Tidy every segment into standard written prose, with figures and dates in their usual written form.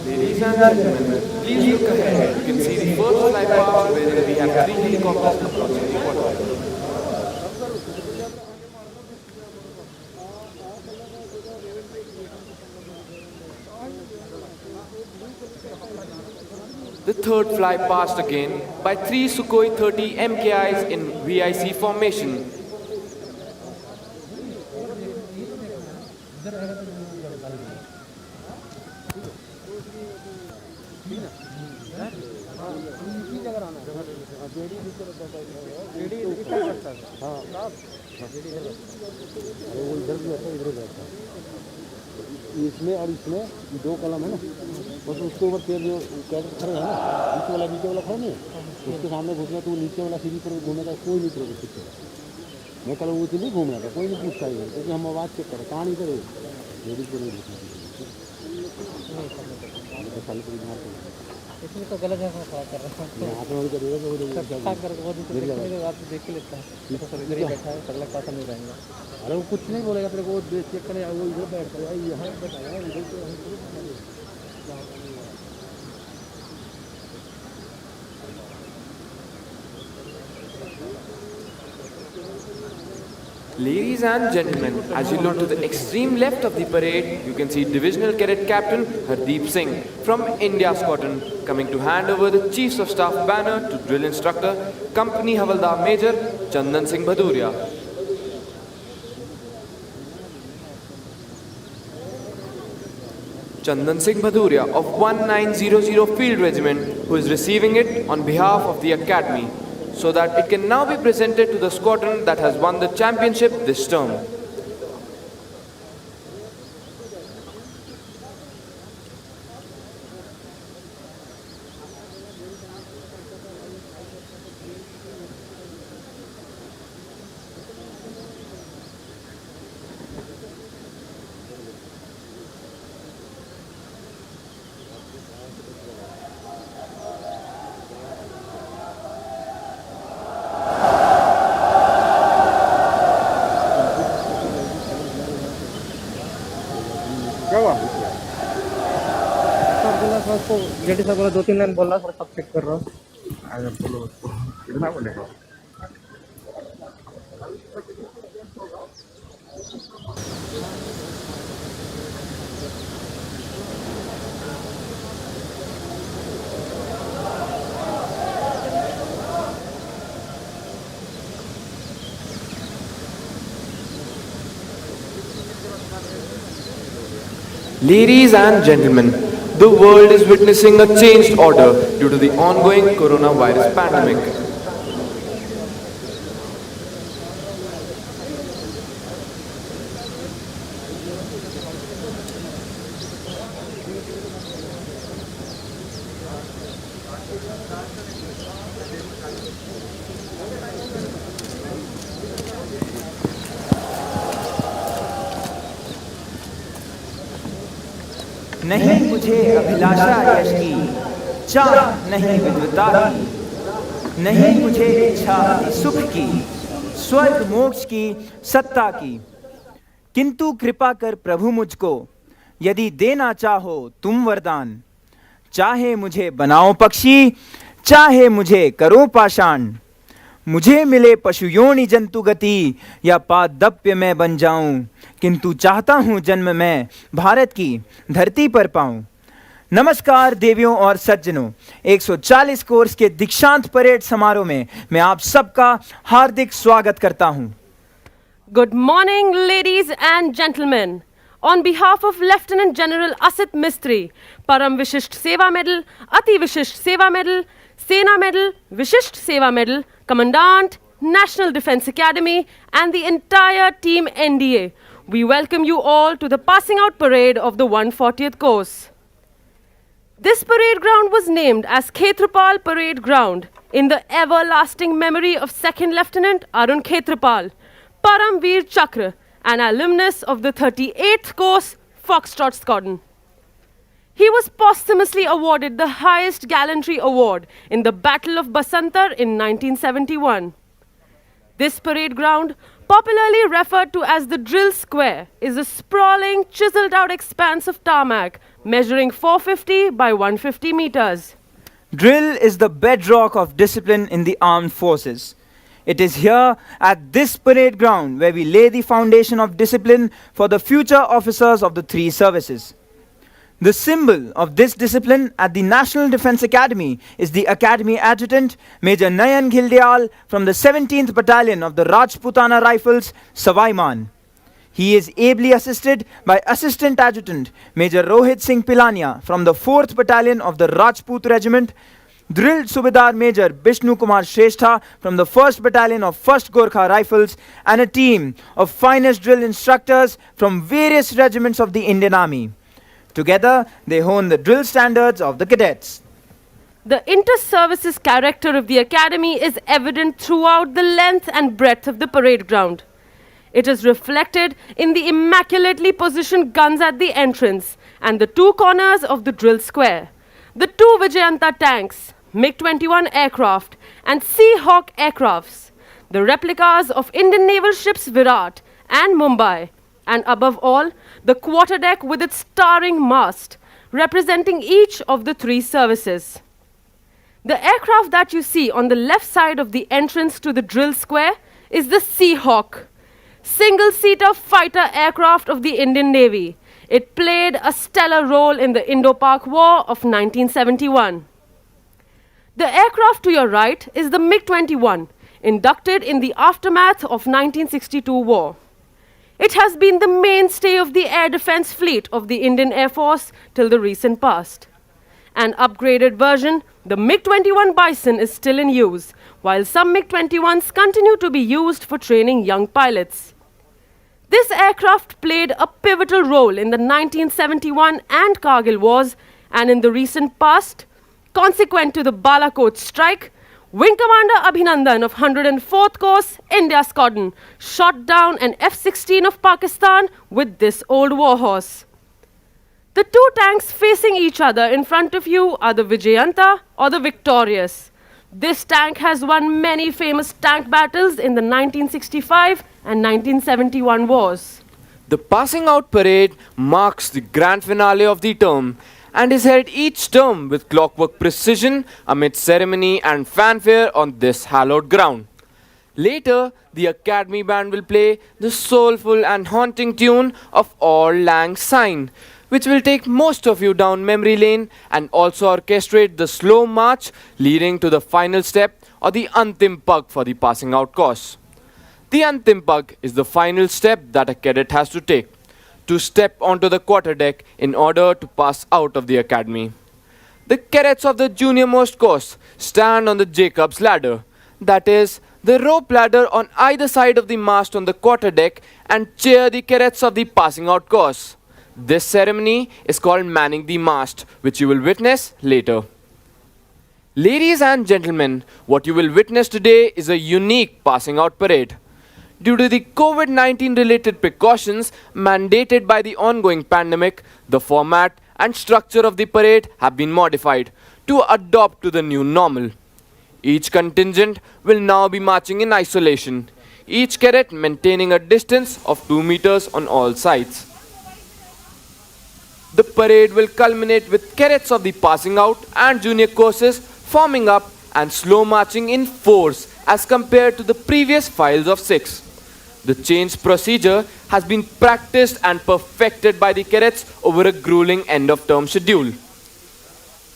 Ladies and gentlemen, please look ahead. You can see the first flight path where we have three helicopters approaching the water. The third fly passed again by three Sukhoi 30 MKIs in VIC formation. इसमें और इसमें दो कलम है ना, बस उसके ऊपर पैर जो कैडेट खड़े हैं ना, नीचे वाला खड़ा नहीं है, उसके सामने घुसना तो नीचे वाला सीढ़ी पर घूमेगा, कोई नहीं करेगा पीछे। मैं कल वो नहीं घूमना था, कोई नहीं पूछता है, क्योंकि हम आवाज़ चेक करें, कहाँ नहीं करे लेडीज को नहीं घुसना। इसमें तो गलत जगह खड़ा कर रहा है, हाथ में करेगा तो करके वो दूसरे देख के लेता है, तो सर इधर ही बैठा है, अगला पासा नहीं रहेगा। अरे वो कुछ नहीं बोलेगा तेरे को, वो चेक करे, वो इधर बैठ कर यहाँ बैठाया इधर तो। Ladies and gentlemen, as you look to the extreme left of the parade, you can see Divisional Cadet Captain Hardeep Singh from India Squadron coming to hand over the Chiefs of Staff banner to Drill Instructor, Company Havaldar Major Chandan Singh Bhaduria. Chandan Singh Bhaduria of 1900 Field Regiment, who is receiving it on behalf of the Academy, so that it can now be presented to the squadron that has won the championship this term. JD साहब बोला 2-3 line बोलना, sir सब check कर रहा हूँ। बोलो कितना बोलेगा? Ladies and gentlemen, the world is witnessing a changed order due to the ongoing coronavirus pandemic. नहीं मुझे अभिलाषा यश की, चाह नहीं विद्वता की, नहीं मुझे इच्छा सुख की, स्वर्ग मोक्ष की, सत्ता की, किंतु कृपा कर प्रभु मुझको, यदि देना चाहो तुम वरदान, चाहे मुझे बनाओ पक्षी, चाहे मुझे करो पाषाण, मुझे मिले पशु योनि जंतु गति, या पादप्य मैं बन जाऊं, किंतु चाहता हूं जन्म मैं भारत की धरती पर पाऊं। नमस्कार देवियों और सज्जनों, 140 कोर्स के दीक्षांत परेड समारोह में मैं आप सबका हार्दिक स्वागत करता हूं। Good morning, ladies and gentlemen. On behalf of Lieutenant General Asit Mistry, Param Vishisht Seva Medal, Ati Vishisht Seva Medal, Sena Medal, Vishisht Seva Medal, Commandant, National Defence Academy, and the entire Team NDA, we welcome you all to the passing out parade of the 140th course. This parade ground was named as Ketrapal Parade Ground in the everlasting memory of 2nd Lieutenant Arun Ketrapal, Param Veer Chakra, an alumnus of the 38th course, Foxtrot Squadron. He was posthumously awarded the highest Gallantry Award in the Battle of Basantar in 1971. This parade ground, popularly referred to as the Drill Square, is a sprawling, chiseled-out expanse of tarmac measuring 450 by 150 meters. Drill is the bedrock of discipline in the armed forces. It is here at this parade ground where we lay the foundation of discipline for the future officers of the three services. The symbol of this discipline at the National Defence Academy is the Academy Adjutant, Major Nayan Ghildyal from the 17th Battalion of the Rajputana Rifles, Savaiman. He is ably assisted by Assistant Adjutant, Major Rohit Singh Pilania from the 4th Battalion of the Rajput Regiment, Drilled Subedar Major Bishnu Kumar Shrestha from the 1st Battalion of 1st Gorkha Rifles, and a team of finest drill instructors from various regiments of the Indian Army. Together, they hone the drill standards of the cadets. The inter-services character of the academy is evident throughout the length and breadth of the parade ground. It is reflected in the immaculately positioned guns at the entrance and the two corners of the drill square. The two Vijayanta tanks, MiG-21 aircraft and Seahawk aircrafts, the replicas of Indian naval ships Virat and Mumbai, and above all, the quarterdeck with its towering mast, representing each of the three services. The aircraft that you see on the left side of the entrance to the drill square is the Seahawk, single-seater fighter aircraft of the Indian Navy. It played a stellar role in the Indo-Pak War of 1971. The aircraft to your right is the MiG-21, inducted in the aftermath of 1962 war. It has been the mainstay of the air defense fleet of the Indian Air Force till the recent past. An upgraded version, the MiG-21 Bison, is still in use, while some MiG-21s continue to be used for training young pilots. This aircraft played a pivotal role in the 1971 and Kargil wars, and in the recent past, consequent to the Balakot strike, Wing Commander Abhinandan of 104th Course, India Squadron, shot down an F-16 of Pakistan with this old warhorse. The two tanks facing each other in front of you are the Vijayanta or the Victorious. This tank has won many famous tank battles in the 1965 and 1971 wars. The passing out parade marks the grand finale of the term and is held each term with clockwork precision amid ceremony and fanfare on this hallowed ground. Later, the Academy Band will play the soulful and haunting tune of Auld Lang Syne, which will take most of you down memory lane and also orchestrate the slow march leading to the final step or the Antim Pag for the passing out course. The Antim Pag is the final step that a cadet has to take, to step onto the quarterdeck in order to pass out of the academy. The cadets of the junior most course stand on the Jacob's ladder, that is, the rope ladder on either side of the mast on the quarterdeck, and cheer the cadets of the passing out course. This ceremony is called manning the mast, which you will witness later. Ladies and gentlemen, what you will witness today is a unique passing out parade. Due to the COVID-19 related precautions mandated by the ongoing pandemic, the format and structure of the parade have been modified to adopt to the new normal. Each contingent will now be marching in isolation, each cadet maintaining a distance of 2 meters on all sides. The parade will culminate with cadets of the passing out and junior courses forming up and slow marching in fours as compared to the previous files of 6. The changed procedure has been practiced and perfected by the cadets over a grueling end-of-term schedule.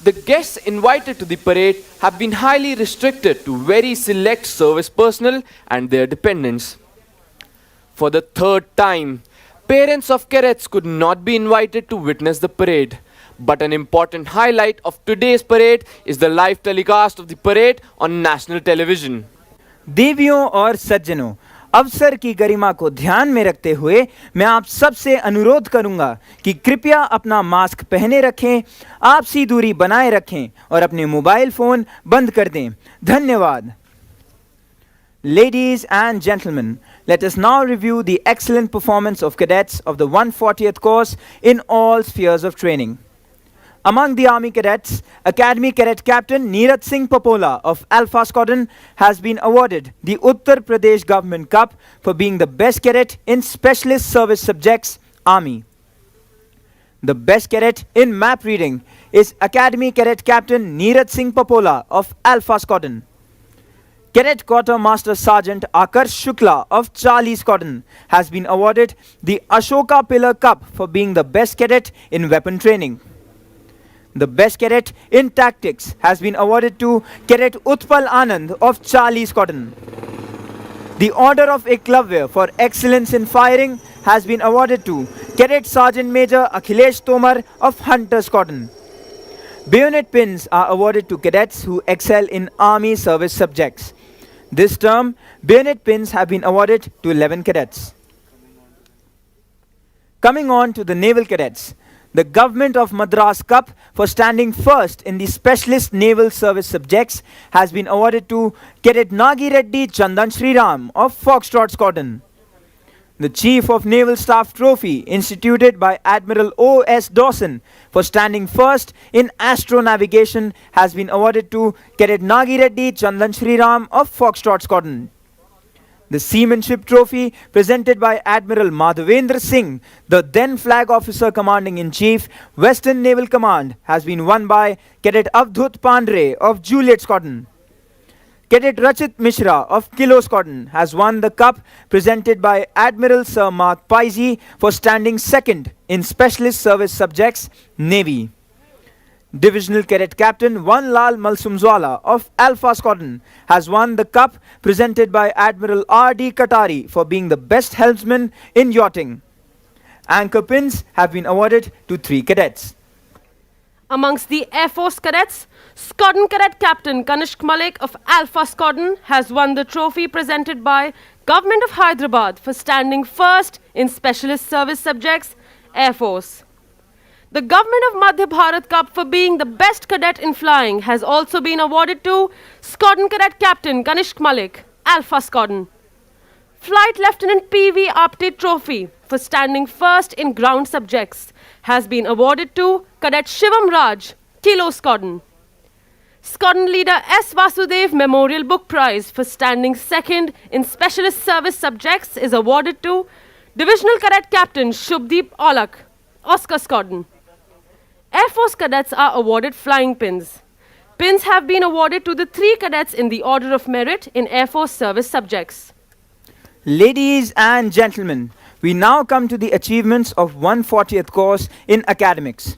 The guests invited to the parade have been highly restricted to very select service personnel and their dependents. For the third time, parents of cadets could not be invited to witness the parade. But an important highlight of today's parade is the live telecast of the parade on national television. देवियों और सज्जनों, अवसर की गरिमा को ध्यान में रखते हुए मैं आप सबसे अनुरोध करूंगा कि कृपया अपना मास्क पहने रखें, आपसी दूरी बनाए रखें और अपने मोबाइल फोन बंद कर दें। धन्यवाद। Ladies and gentlemen, let us now review the excellent performance of cadets of the 140th course in all spheres of training. Among the Army cadets, Academy Cadet Captain Neeraj Singh Papola of Alpha Squadron has been awarded the Uttar Pradesh Government Cup for being the best cadet in Specialist Service Subjects, Army. The best cadet in map reading is Academy Cadet Captain Neeraj Singh Papola of Alpha Squadron. Cadet Quartermaster Sergeant Akarsh Shukla of Charlie Squadron has been awarded the Ashoka Pillar Cup for being the best cadet in weapon training. The best cadet in tactics has been awarded to Cadet Utpal Anand of Charlie Squadron. The Order of Eklavya for excellence in firing has been awarded to Cadet Sergeant Major Akhilesh Tomar of Hunter Squadron. Bayonet pins are awarded to cadets who excel in Army service subjects. This term, bayonet pins have been awarded to 11 cadets. Coming on to the Naval Cadets, the Government of Madras Cup for standing first in the Specialist Naval Service subjects has been awarded to Cadet Nagi Reddy Chandan Sriram of Foxtrot Squadron. The Chief of Naval Staff Trophy instituted by Admiral O.S. Dawson for standing first in astronavigation has been awarded to Cadet Nagi Reddy Chandan Sriram of Foxtrot Squadron. The Seamanship Trophy presented by Admiral Madhavendra Singh, the then Flag Officer Commanding-in-Chief, Western Naval Command, has been won by Cadet Avdhut Pandre of Juliet Squadron. Cadet Rachit Mishra of Kilo Squadron has won the cup presented by Admiral Sir Mark Paisi for standing second in Specialist Service Subjects, Navy. Divisional Cadet Captain Vanlal Malsumzwala of Alpha Squadron has won the cup presented by Admiral R.D. Katari for being the best helmsman in yachting. Anchor pins have been awarded to 3 cadets. Amongst the Air Force cadets, Squadron Cadet Captain Kanishk Malik of Alpha Squadron has won the trophy presented by Government of Hyderabad for standing first in Specialist Service Subjects, Air Force. The Government of Madhya Bharat Cup for being the best cadet in flying has also been awarded to Squadron Cadet Captain Kanishk Malik, Alpha Squadron. Flight Lieutenant P.V. Apte Trophy for standing first in ground subjects has been awarded to Cadet Shivam Raj, Kilo Squadron. Squadron Leader S. Vasudev Memorial Book Prize for standing second in Specialist Service Subjects is awarded to Divisional Cadet Captain Shubdeep Olak, Oscar Squadron. Air Force cadets are awarded flying pins. Pins have been awarded to the 3 cadets in the order of merit in Air Force service subjects. Ladies and gentlemen, we now come to the achievements of 140th course in academics.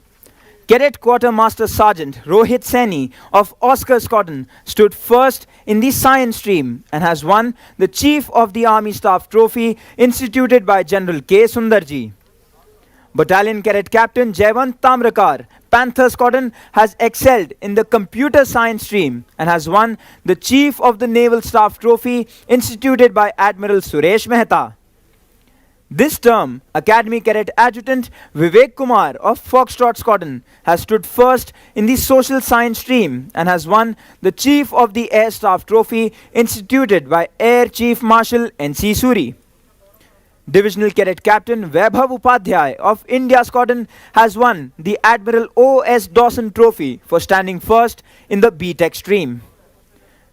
Cadet Quartermaster Sergeant Rohit Saini of Oscar Squadron stood first in the science stream and has won the Chief of the Army Staff Trophy instituted by General K. Sundarji. Battalion Cadet Captain Jaywant Tamrakar, Panther Squadron, has excelled in the computer science stream and has won the Chief of the Naval Staff Trophy instituted by Admiral Suresh Mehta. This term, Academy Cadet Adjutant Vivek Kumar of Foxtrot Squadron has stood first in the social science stream and has won the Chief of the Air Staff Trophy instituted by Air Chief Marshal N.C. Suri. Divisional Cadet Captain Vaibhav Upadhyay of India Squadron has won the Admiral O.S. Dawson Trophy for standing first in the B.Tech stream.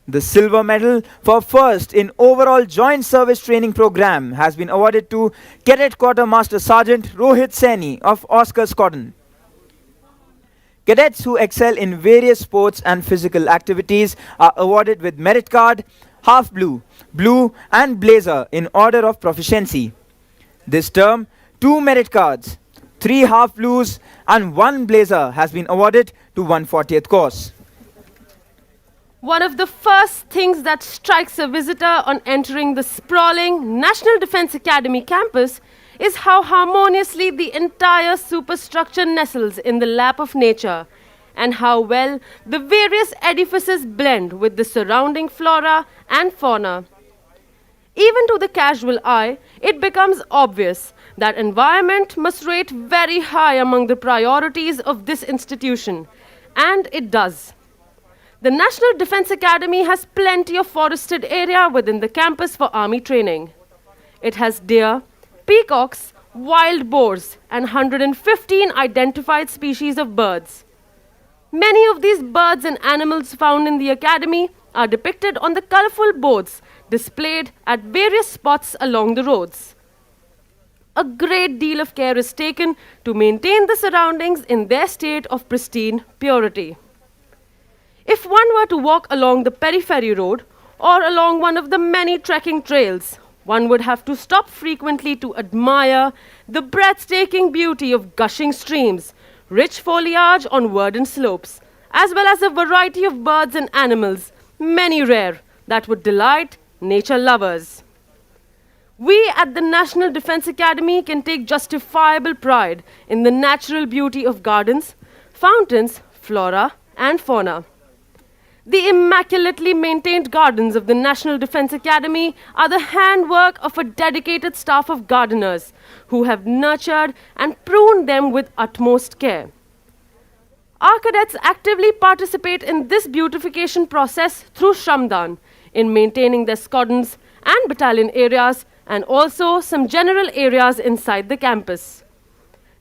The silver medal for first in overall joint service training program has been awarded to Cadet Quartermaster Sergeant Rohit Saini of Oscar Squadron. Cadets who excel in various sports and physical activities are awarded with merit card, half blue, blue and blazer in order of proficiency. This term, 2 merit cards, 3 half blues and 1 blazer has been awarded to 140th course. One of the first things that strikes a visitor on entering the sprawling National Defence Academy campus is how harmoniously the entire superstructure nestles in the lap of nature and how well the various edifices blend with the surrounding flora and fauna. Even to the casual eye, it becomes obvious that environment must rate very high among the priorities of this institution, and it does. The National Defence Academy has plenty of forested area within the campus for army training. It has deer, peacocks, wild boars, and 115 identified species of birds. Many of these birds and animals found in the academy are depicted on the colorful boards displayed at various spots along the roads. a great deal of care is taken to maintain the surroundings in their state of pristine purity. If one were to walk along the periphery road or along one of the many trekking trails, one would have to stop frequently to admire the breathtaking beauty of gushing streams, rich foliage on verdant slopes, as well as a variety of birds and animals, many rare, that would delight nature lovers. We at the National Defense Academy can take justifiable pride in the natural beauty of gardens, fountains, flora, and fauna. The immaculately maintained gardens of the National Defense Academy are the handwork of a dedicated staff of gardeners who have nurtured and pruned them with utmost care. Our cadets actively participate in this beautification process through Shramdan in maintaining their squadrons and battalion areas and also some general areas inside the campus.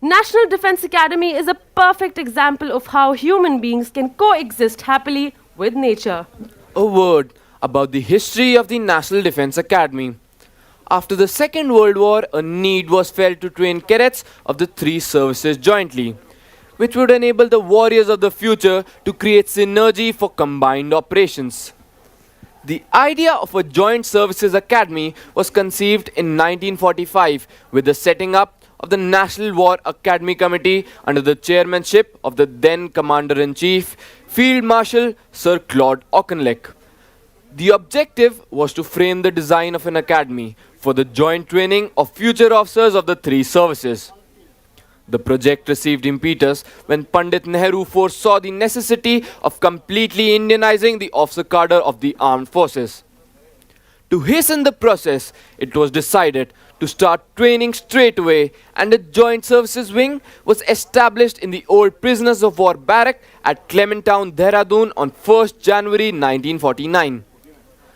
National Defense Academy is a perfect example of how human beings can coexist happily with nature. A word about the history of the National Defense Academy. After the Second World War, a need was felt to train cadets of the three services jointly, which would enable the warriors of the future to create synergy for combined operations. The idea of a joint services academy was conceived in 1945 with the setting up of the National War Academy Committee under the chairmanship of the then Commander-in-Chief, Field Marshal Sir Claude Auchinleck. The objective was to frame the design of an academy for the joint training of future officers of the three services. The project received impetus when Pandit Nehru foresaw the necessity of completely Indianizing the officer cadre of the armed forces. To hasten the process, it was decided to start training straight away, and a joint services wing was established in the old prisoners of war barrack at Clementown, Dehradun on 1st January 1949.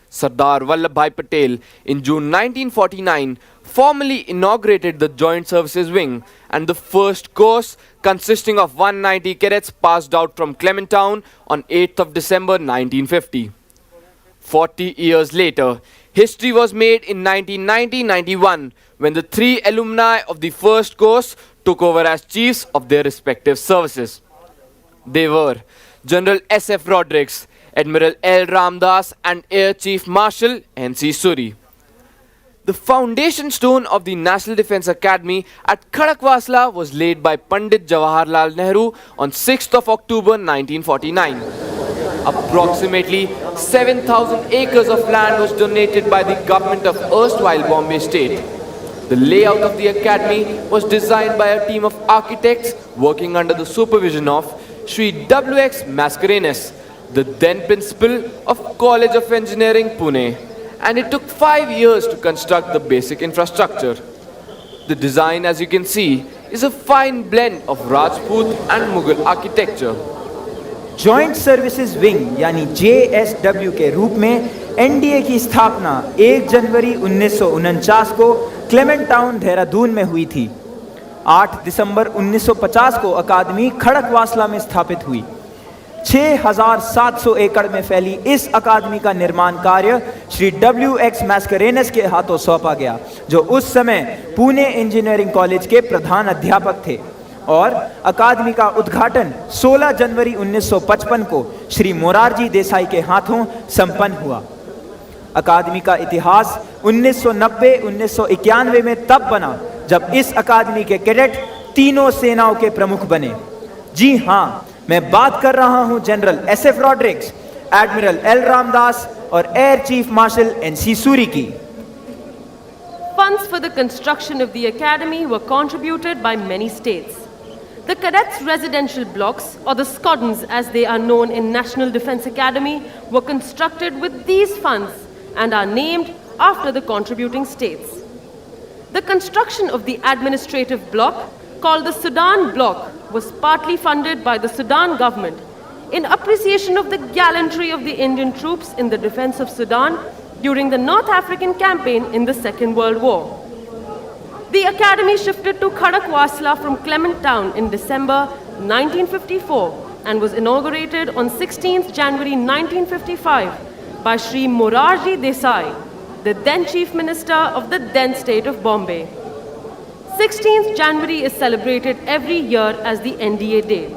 Sardar Vallabhbhai Patel in June 1949 formally inaugurated the Joint Services Wing, and the first course consisting of 190 cadets passed out from Clementown on 8th of December 1950. 40 years later, history was made in 1990-91 when the three alumni of the first course took over as chiefs of their respective services. They were General S.F. Rodrigues, Admiral L. Ramdas, and Air Chief Marshal N.C. Suri. The foundation stone of the National Defense Academy at Khadakwasla was laid by Pandit Jawaharlal Nehru on 6th of October 1949. Approximately 7,000 acres of land was donated by the government of erstwhile Bombay State. The layout of the academy was designed by a team of architects working under the supervision of Sri W.X. Mascarenhas, the then principal of College of Engineering, Pune, and it took 5 years to construct the basic infrastructure. The design, as you can see, is a fine blend of Rajput and Mughal architecture. Joint services wing यानी JSW के रूप में NDA की स्थापना 1 जनवरी 1949 को क्लेमेंटाउन देहरादून में हुई थी। 8 दिसंबर 1950 को अकादमी खड़कवासला में स्थापित हुई। 6,700 एकड़ में फैली इस अकादमी का निर्माण कार्य श्री W.X. मैस्करेनस के हाथों सौंपा गया, जो उस समय पुणे इंजीनियरिंग कॉलेज के प्रधान अध्यापक थे, और अकादमी का उद्घाटन 16 जनवरी 1955 को श्री मोरारजी देसाई के हाथों संपन्न हुआ। अकादमी का इतिहास 1990-1991 में तब बना जब इस अकादमी के कैडेट तीनों सेनाओं के प्रमुख बने। जी हाँ, मैं बात कर रहा हूं general S.F. Rodrigues, admiral L. Ramdas और air chief marshal N.C. Suri की। Funds for the construction of the academy were contributed by many states. The cadets' residential blocks, or the squadrons as they are known in National Defense Academy, were constructed with these funds and are named after the contributing states. The construction of the administrative block, called the Sudan Block, was partly funded by the Sudan government in appreciation of the gallantry of the Indian troops in the defense of Sudan during the North African campaign in the Second World War. The academy shifted to Khadakwasla from Clementown in December 1954 and was inaugurated on 16th January 1955 by Sri Morarji Desai, the then Chief Minister of the then state of Bombay. 16th January is celebrated every year as the NDA Day.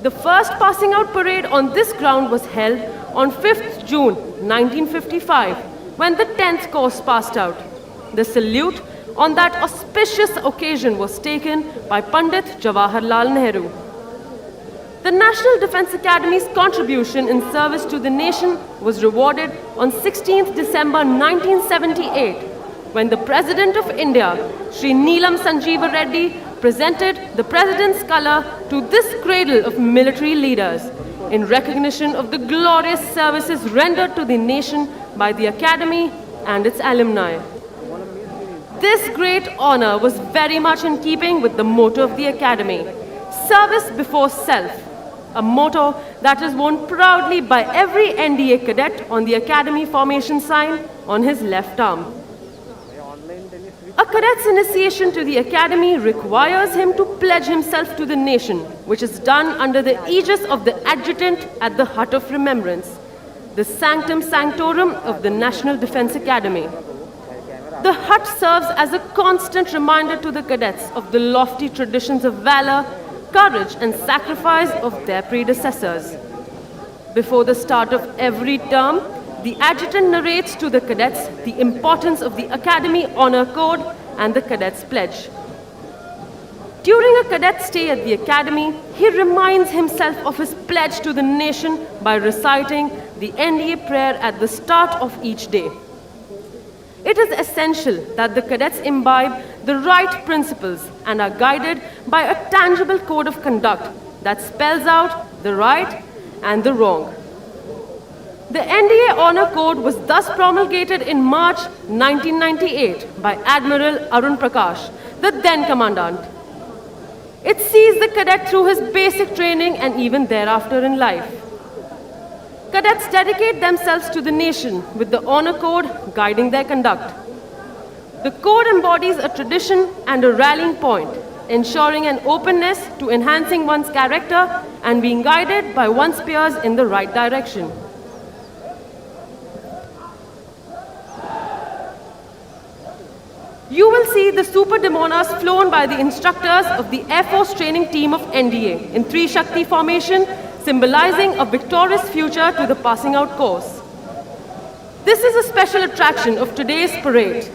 The first passing out parade on this ground was held on 5th June 1955 when the 10th course passed out. The salute on that auspicious occasion was taken by Pandit Jawaharlal Nehru. The National Defence Academy's contribution in service to the nation was rewarded on 16th December 1978 when the President of India, Shri Neelam Sanjeeva Reddy, presented the President's colour to this cradle of military leaders in recognition of the glorious services rendered to the nation by the Academy and its alumni. This great honour was very much in keeping with the motto of the Academy, service before self, a motto that is worn proudly by every NDA cadet on the Academy formation sign on his left arm. A cadet's initiation to the Academy requires him to pledge himself to the nation, which is done under the aegis of the adjutant at the Hut of Remembrance, the sanctum sanctorum of the National Defence Academy. The hut serves as a constant reminder to the cadets of the lofty traditions of valor, courage and sacrifice of their predecessors. Before the start of every term, the adjutant narrates to the cadets the importance of the Academy Honor Code and the Cadets Pledge. During a cadet's stay at the Academy, he reminds himself of his pledge to the nation by reciting the NDA prayer at the start of each day. It is essential that the cadets imbibe the right principles and are guided by a tangible code of conduct that spells out the right and the wrong. The NDA Honor Code was thus promulgated in March 1998 by Admiral Arun Prakash, the then Commandant. It sees the cadet through his basic training and even thereafter in life. Cadets dedicate themselves to the nation with the Honor Code guiding their conduct. The code embodies a tradition and a rallying point, ensuring an openness to enhancing one's character and being guided by one's peers in the right direction. You will see the Super Demonas flown by the instructors of the Air Force training team of NDA in 3 Shakti formation, symbolizing a victorious future to the passing out course. This is a special attraction of today's parade.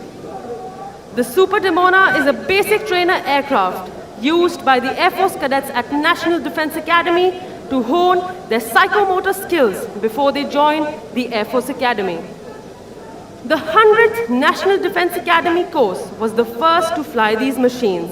The Super Demona is a basic trainer aircraft used by the Air Force cadets at National Defence Academy to hone their psychomotor skills before they join the Air Force Academy. The 100th National Defence Academy course was the first to fly these machines.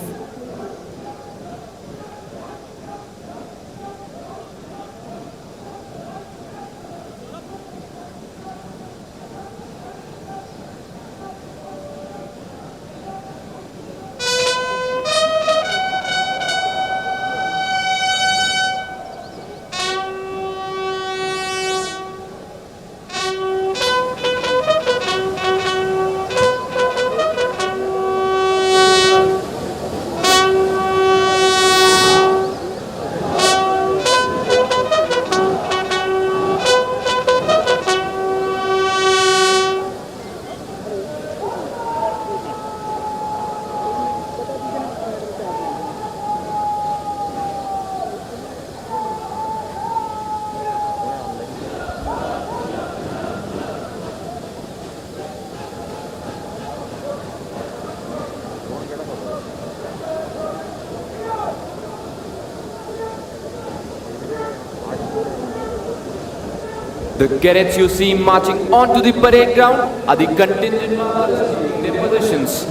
The cadets you see marching onto the parade ground are the contingent marchers taking their positions.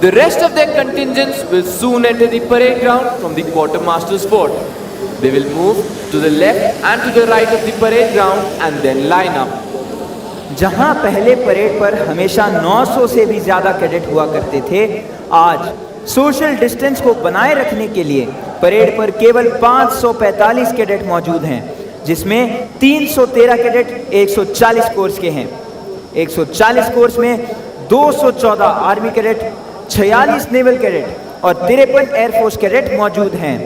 The rest of their contingents will soon enter the parade ground from the quartermaster's fort. They will move to the left and to the right of the parade ground and then line up. जहां पहले parade पर हमेशा 900 से भी ज़्यादा cadet हुआ करते थे, आज सोशल डिस्टेंस को बनाए रखने के लिए परेड पर केवल 545 कैडेट मौजूद हैं, जिसमें 313 कैडेट 140 कोर्स के हैं। 140 कोर्स में 214 आर्मी कैडेट, 46 नेवल कैडेट और 53 एयरफोर्स कैडेट मौजूद हैं।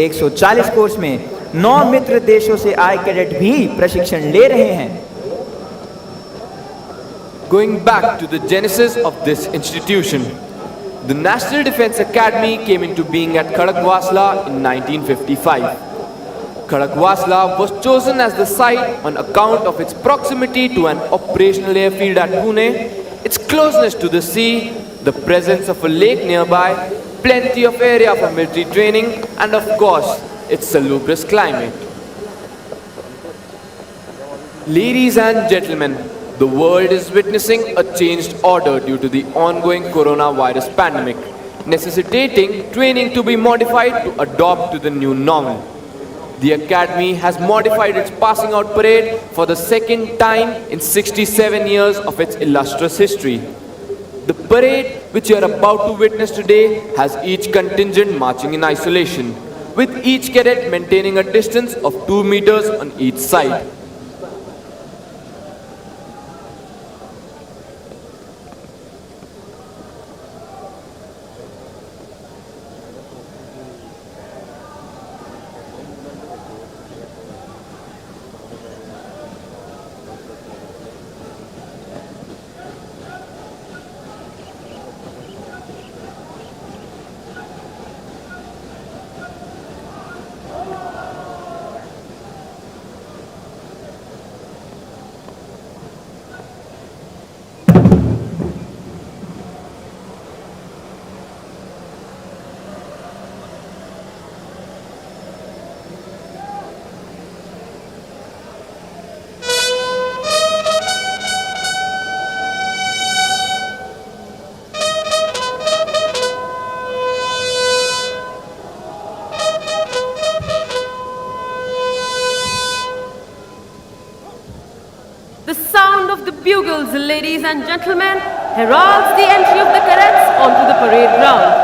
140 कोर्स में 9 मित्र देशों से आए कैडेट भी प्रशिक्षण ले रहे हैं। Going back to the genesis of this institution, The National Defence Academy came into being at Khadakwasla in 1955. Khadakwasla was chosen as the site on account of its proximity to an operational airfield at Pune, its closeness to the sea, the presence of a lake nearby, plenty of area for military training, and of course, its salubrious climate. Ladies and gentlemen, the world is witnessing a changed order due to the ongoing coronavirus pandemic, necessitating training to be modified to adopt to the new normal. The Academy has modified its passing out parade for the second time in 67 years of its illustrious history. The parade, which you are about to witness today, has each contingent marching in isolation, with each cadet maintaining a distance of 2 meters on each side. The bugles, ladies and gentlemen, heralds the entry of the cadets onto the parade ground.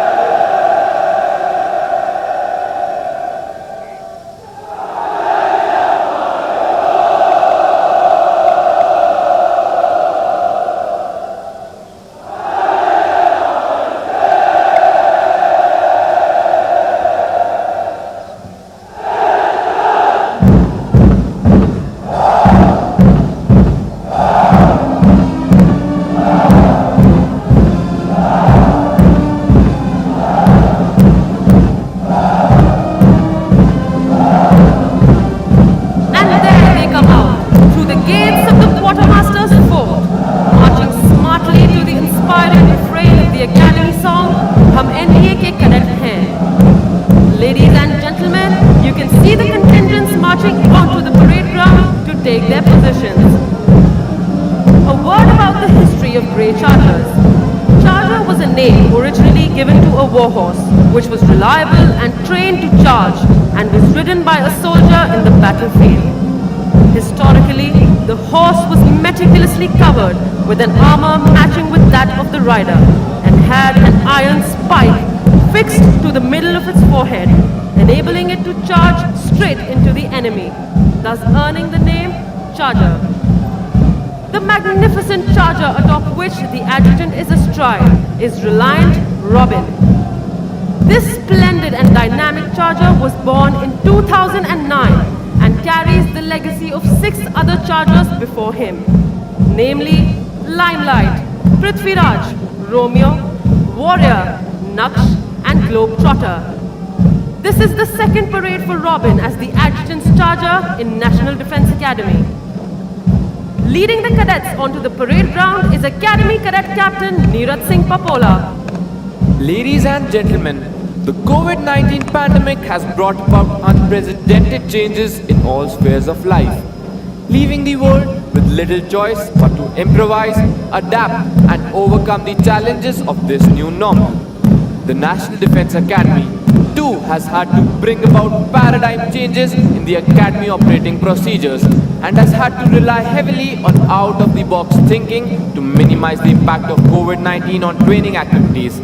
Which was reliable and trained to charge and was ridden by a soldier in the battlefield. Historically, the horse was meticulously covered with an armor matching with that of the rider and had an iron spike fixed to the middle of its forehead, enabling it to charge straight into the enemy, thus earning the name Charger. The magnificent charger atop which the adjutant is astride is Reliant Robin. This splendid and dynamic charger was born in 2009 and carries the legacy of 6 other chargers before him, namely Limelight, Prithviraj, Romeo, Warrior, Naksh and Globetrotter. This is the second parade for Robin as the adjutant's charger in National Defence Academy. Leading the cadets onto the parade ground is Academy Cadet Captain Neeraj Singh Papola. Ladies and gentlemen, the COVID-19 pandemic has brought about unprecedented changes in all spheres of life, leaving the world with little choice but to improvise, adapt and overcome the challenges of this new normal. The National Defence Academy too has had to bring about paradigm changes in the Academy operating procedures and has had to rely heavily on out-of-the-box thinking to minimize the impact of COVID-19 on training activities,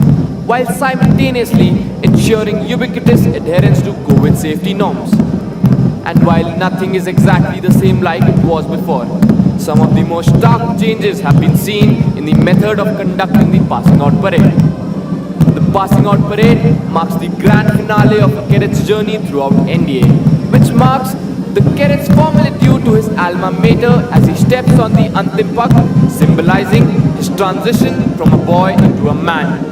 while simultaneously ensuring ubiquitous adherence to COVID safety norms. And while nothing is exactly the same like it was before, some of the most stark changes have been seen in the method of conducting the passing out parade. The passing out parade marks the grand finale of a cadet's journey throughout NDA, which marks the cadet's formal adieu to his alma mater as he steps on the Antim Pak, symbolizing his transition from a boy into a man.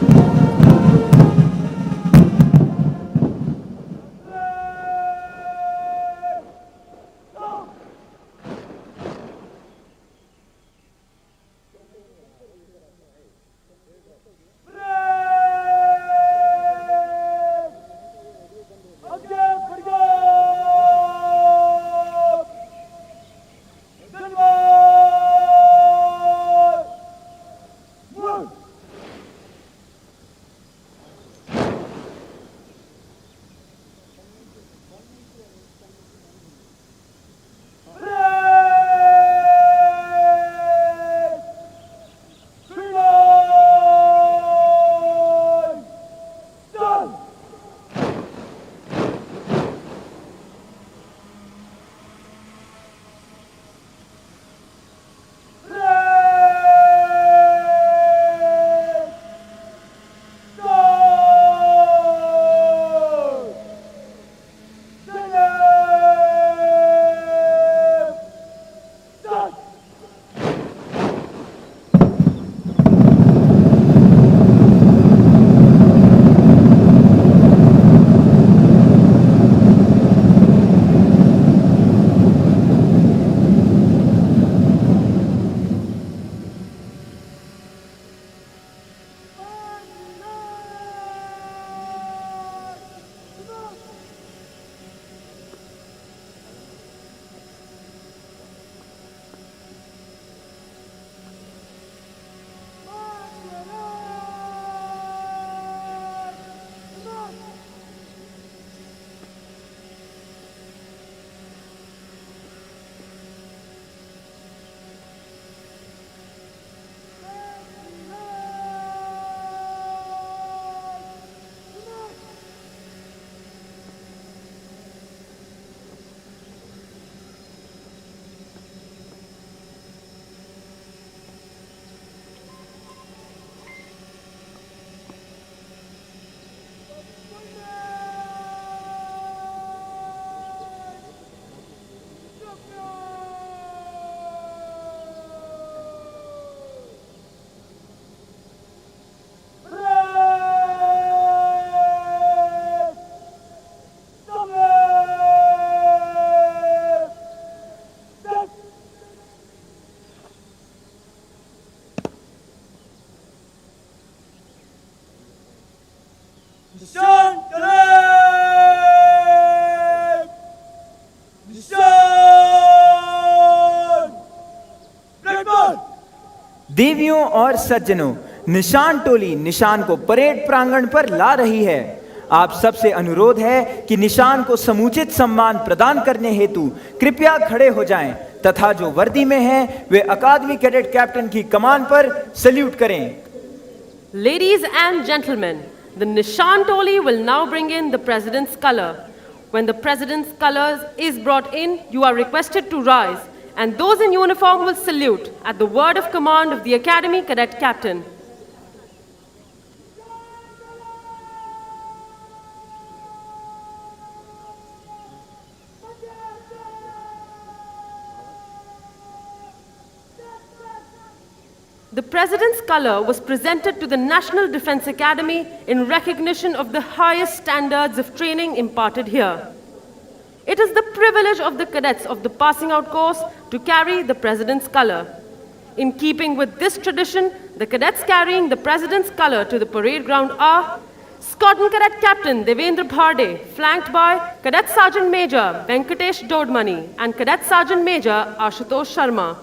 देवियों और सज्जनों, निशान टोली निशान को parade प्रांगण पर ला रही है। आप सबसे अनुरोध है कि निशान को समुचित सम्मान प्रदान करने हेतु कृपया खड़े हो जाएं तथा जो वर्दी में हैं वे अकादमी कैडेट कैप्टन की कमान पर सल्यूट करें। Ladies and gentlemen, the Nishan Toli will now bring in the President's color. When the President's colors is brought in, you are requested to rise, and those in uniform will salute at the word of command of the Academy Cadet Captain. The President's color was presented to the National Defense Academy in recognition of the highest standards of training imparted here. It is the privilege of the cadets of the passing out course to carry the President's color. In keeping with this tradition, the cadets carrying the President's color to the parade ground are Squadron Cadet Captain Devendra Bharde, flanked by Cadet Sergeant Major Venkatesh Dodmani and Cadet Sergeant Major Ashutosh Sharma.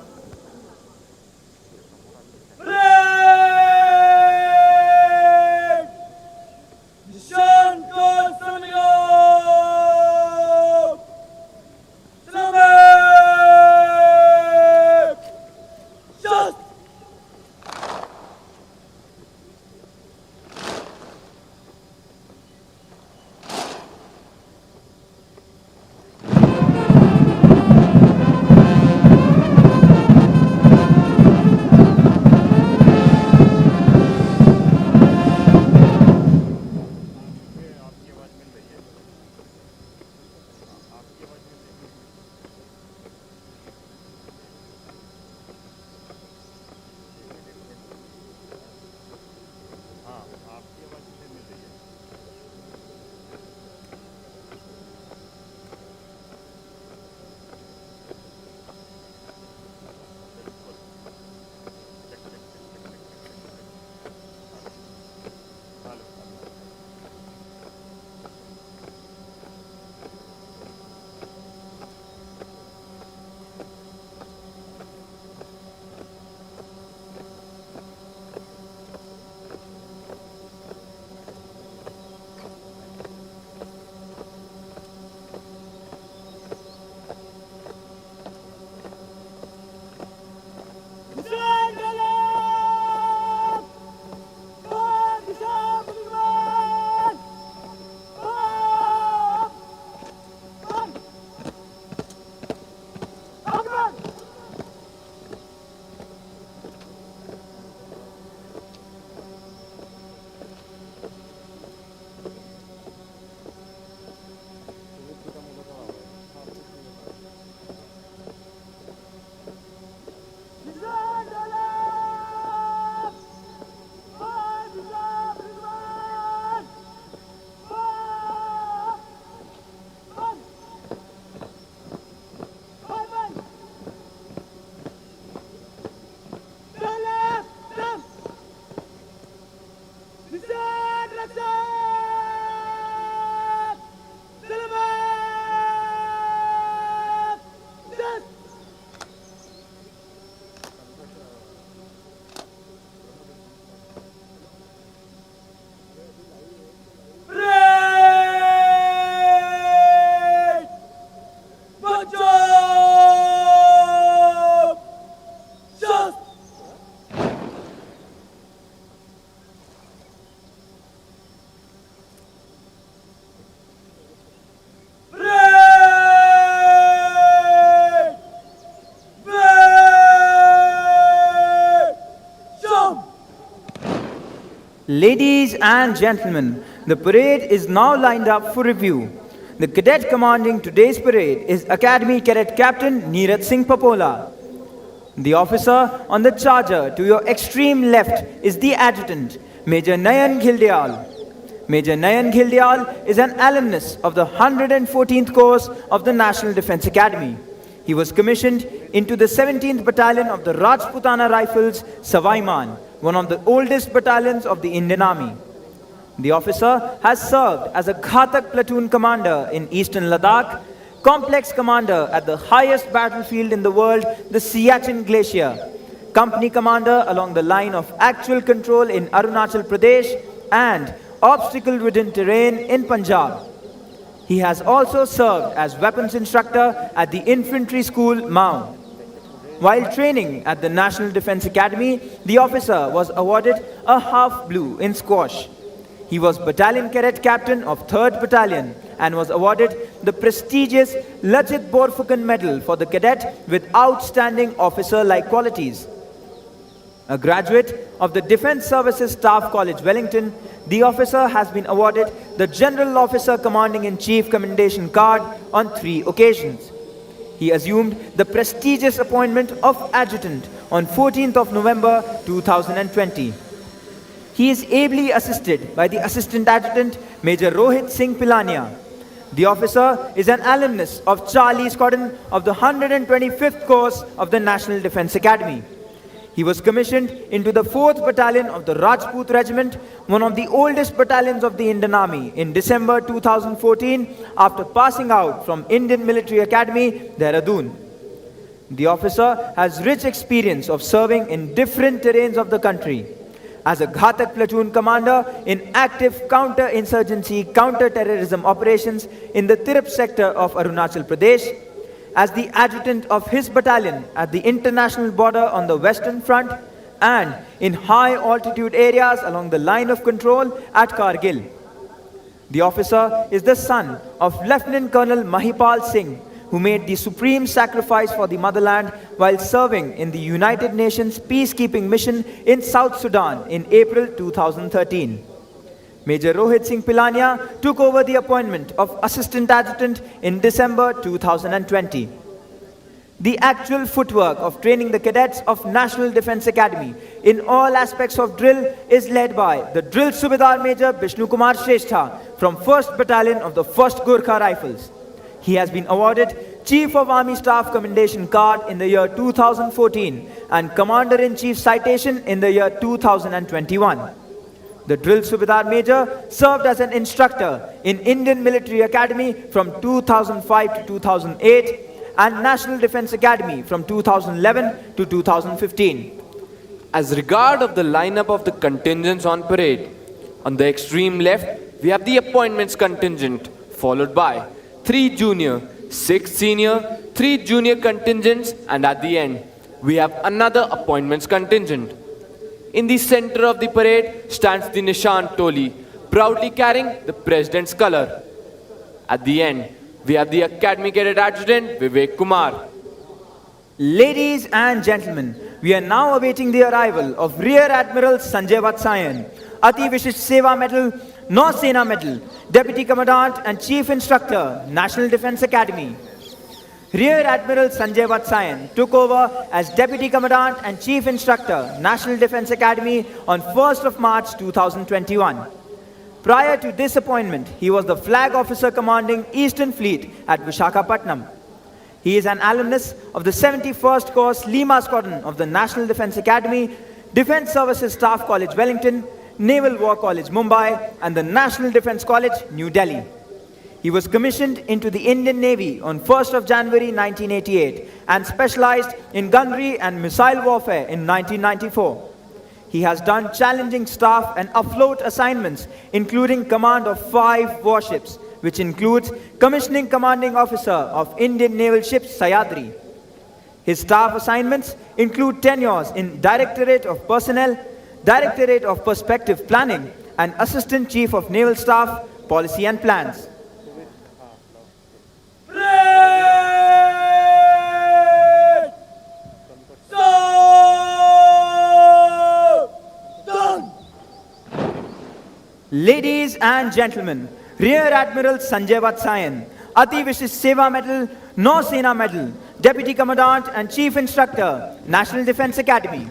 Ladies and gentlemen, the parade is now lined up for review. The cadet commanding today's parade is Academy Cadet Captain Neeraj Singh Papola. The officer on the charger to your extreme left is the adjutant, Major Nayan Ghildyal. Major Nayan Ghildyal is an alumnus of the 114th course of the National Defense Academy. He was commissioned into the 17th Battalion of the Rajputana Rifles, Savaiman, one of the oldest battalions of the Indian Army. The officer has served as a Ghatak platoon commander in Eastern Ladakh, complex commander at the highest battlefield in the world, the Siachen Glacier, company commander along the line of actual control in Arunachal Pradesh and obstacle-ridden terrain in Punjab. He has also served as weapons instructor at the Infantry School, Mao. While training at the National Defence Academy, the officer was awarded a half blue in squash. He was Battalion Cadet Captain of 3rd Battalion and was awarded the prestigious Lachit Borphukan Medal for the cadet with outstanding officer-like qualities. A graduate of the Defence Services Staff College, Wellington, the officer has been awarded the General Officer Commanding-in-Chief Commendation Card on 3 occasions. He assumed the prestigious appointment of Adjutant on 14th of November 2020. He is ably assisted by the Assistant Adjutant, Major Rohit Singh Pilania. The officer is an alumnus of Charlie Squadron of the 125th course of the National Defence Academy. He was commissioned into the 4th Battalion of the Rajput Regiment, one of the oldest battalions of the Indian Army, in December 2014 after passing out from Indian Military Academy, Dehradun. The officer has rich experience of serving in different terrains of the country. As a Ghatak platoon commander in active counter-insurgency, counter-terrorism operations in the Tirap sector of Arunachal Pradesh, as the adjutant of his battalion at the international border on the Western Front, and in high-altitude areas along the line of control at Kargil. The officer is the son of Lieutenant Colonel Mahipal Singh, who made the supreme sacrifice for the motherland while serving in the United Nations peacekeeping mission in South Sudan in April 2013. Major Rohit Singh Pilania took over the appointment of Assistant Adjutant in December 2020. The actual footwork of training the cadets of National Defence Academy in all aspects of drill is led by the Drill Subedar Major Bishnu Kumar Shrestha from 1st Battalion of the 1st Gorkha Rifles. He has been awarded Chief of Army Staff Commendation Card in the year 2014 and Commander-in-Chief Citation in the year 2021. The Drill Subedar Major served as an instructor in Indian Military Academy from 2005 to 2008 and National Defence Academy from 2011 to 2015. As regard of the lineup of the contingents on parade, on the extreme left, we have the appointments contingent, followed by 3 junior, 6 senior, 3 junior contingents, and at the end, we have another appointments contingent. In the center of the parade stands the Nishan Toli, proudly carrying the President's color. At the end, we have the Academy Cadet Adjutant, Vivek Kumar. Ladies and gentlemen, we are now awaiting the arrival of Rear Admiral Sanjay Vatsayan, Ati Vishisht Seva Medal, Nausena Medal, Deputy Commandant and Chief Instructor, National Defence Academy. Rear Admiral Sanjay Vatsayan took over as Deputy Commandant and Chief Instructor, National Defence Academy on 1st of March 2021. Prior to this appointment, he was the Flag Officer commanding Eastern Fleet at Visakhapatnam. He is an alumnus of the 71st Course Lima Squadron of the National Defence Academy, Defence Services Staff College, Wellington, Naval War College, Mumbai, and the National Defence College, New Delhi. He was commissioned into the Indian Navy on 1st of January 1988 and specialized in gunnery and missile warfare in 1994. He has done challenging staff and afloat assignments, including command of 5 warships, which includes Commissioning Commanding Officer of Indian Naval Ships Sayadri. His staff assignments include tenures in Directorate of Personnel, Directorate of Perspective Planning, and Assistant Chief of Naval Staff, Policy and Plans. Ladies and gentlemen, Rear Admiral Sanjay Vatsayan, Ati Vishisht Seva Medal, Nausena Medal, Deputy Commandant and Chief Instructor, National Defence Academy.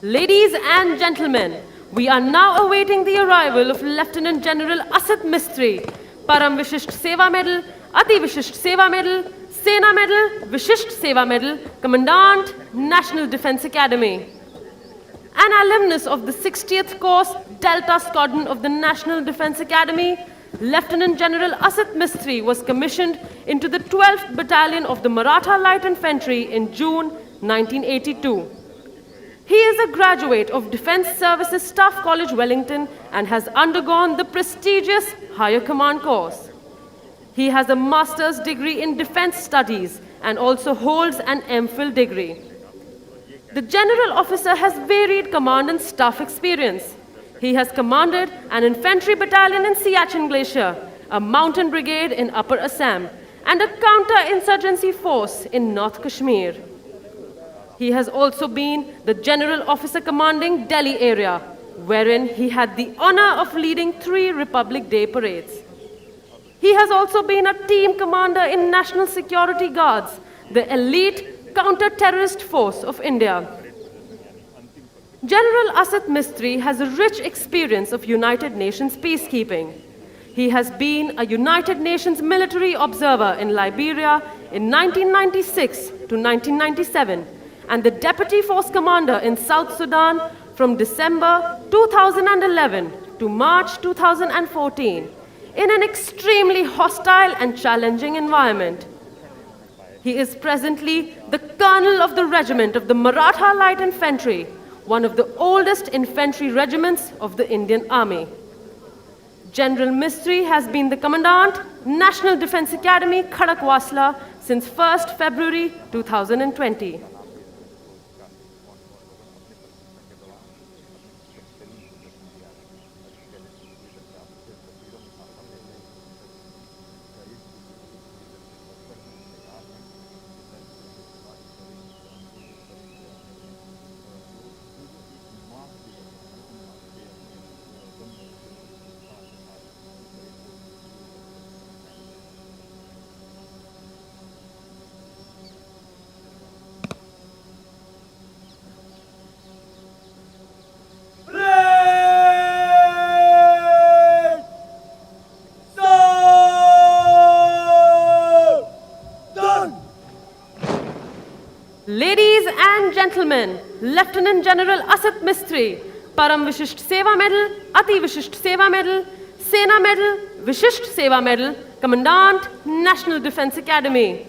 Ladies and gentlemen, we are now awaiting the arrival of Lieutenant General Asit Mistry, Param Vishisht Seva Medal, Ati Vishisht Seva Medal, Sena Medal, Vishisht Seva Medal, Commandant, National Defense Academy. An alumnus of the 60th Course Delta Squadron of the National Defense Academy, Lieutenant General Asit Mistry was commissioned into the 12th Battalion of the Maratha Light Infantry in June 1982. He is a graduate of Defense Services Staff College, Wellington, and has undergone the prestigious Higher Command course. He has a master's degree in Defense Studies and also holds an MPhil degree. The General Officer has varied command and staff experience. He has commanded an infantry battalion in Siachen Glacier, a mountain brigade in Upper Assam, and a counter-insurgency force in North Kashmir. He has also been the General Officer commanding Delhi area, wherein he had the honor of leading 3 Republic Day parades. He has also been a team commander in National Security Guards, the elite counter-terrorist force of India. General Asit Mistry has a rich experience of United Nations peacekeeping. He has been a United Nations military observer in Liberia in 1996 to 1997 and the Deputy Force Commander in South Sudan from December 2011 to March 2014 in an extremely hostile and challenging environment. He is presently the Colonel of the Regiment of the Maratha Light Infantry, one of the oldest infantry regiments of the Indian Army. General Mistry has been the Commandant, National Defense Academy, Khadakwasla since 1st February 2020. Ladies and gentlemen, Lieutenant General Asit Mistry, Param Vishisht Seva Medal, Ati Vishisht Seva Medal, Sena Medal, Vishisht Seva Medal, Commandant, National Defense Academy.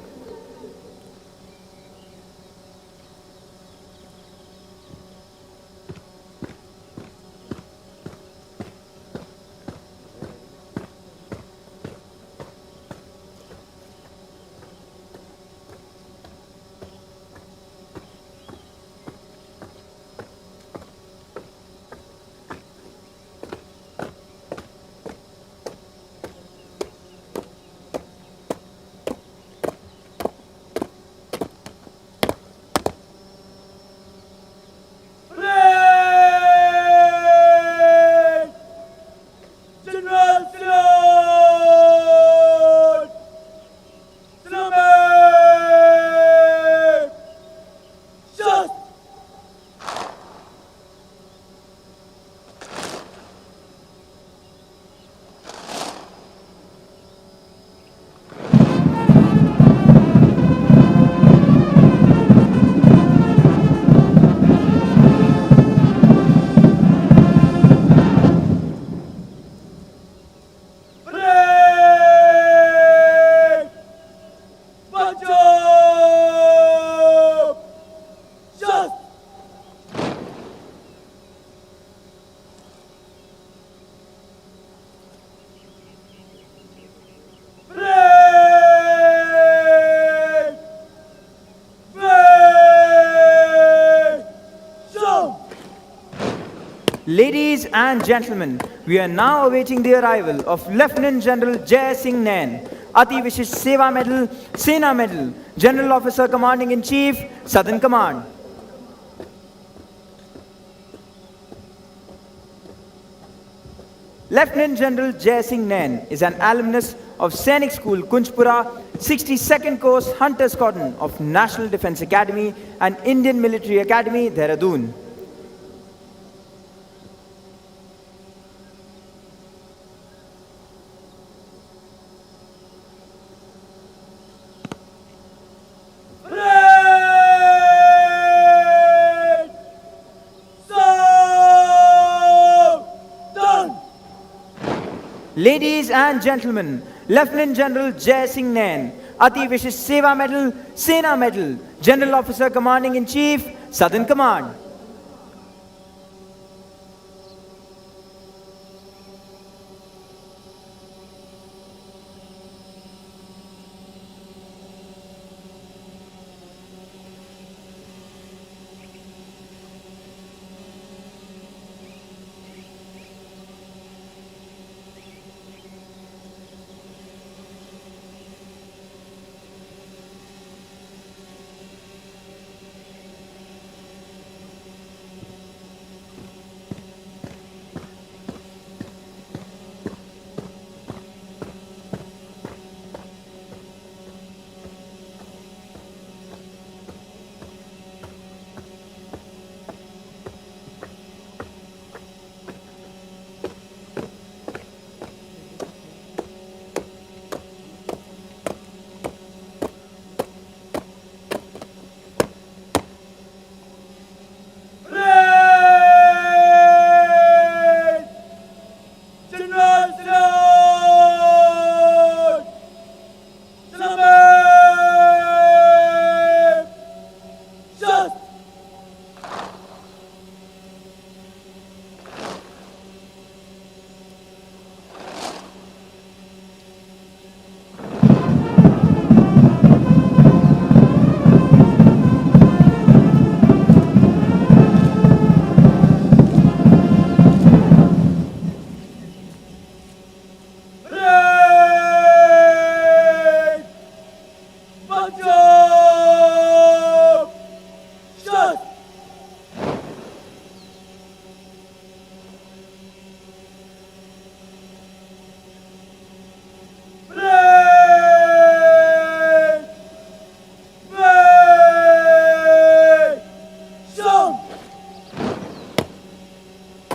Ladies and gentlemen, we are now awaiting the arrival of Lieutenant General Jai Singh Nain, Ati Vishisht Seva Medal, Sena Medal, General Officer Commanding in Chief, Southern Command. Lieutenant General Jai Singh Nain is an alumnus of Sainik School, Kunjpura, 62nd Course Hunter Squadron of National Defense Academy and Indian Military Academy, Dehradun. Ladies and gentlemen, Lieutenant General Jai Singh Nain, Ati Vishish Seva Medal, Sena Medal, General Officer Commanding in Chief, Southern Command.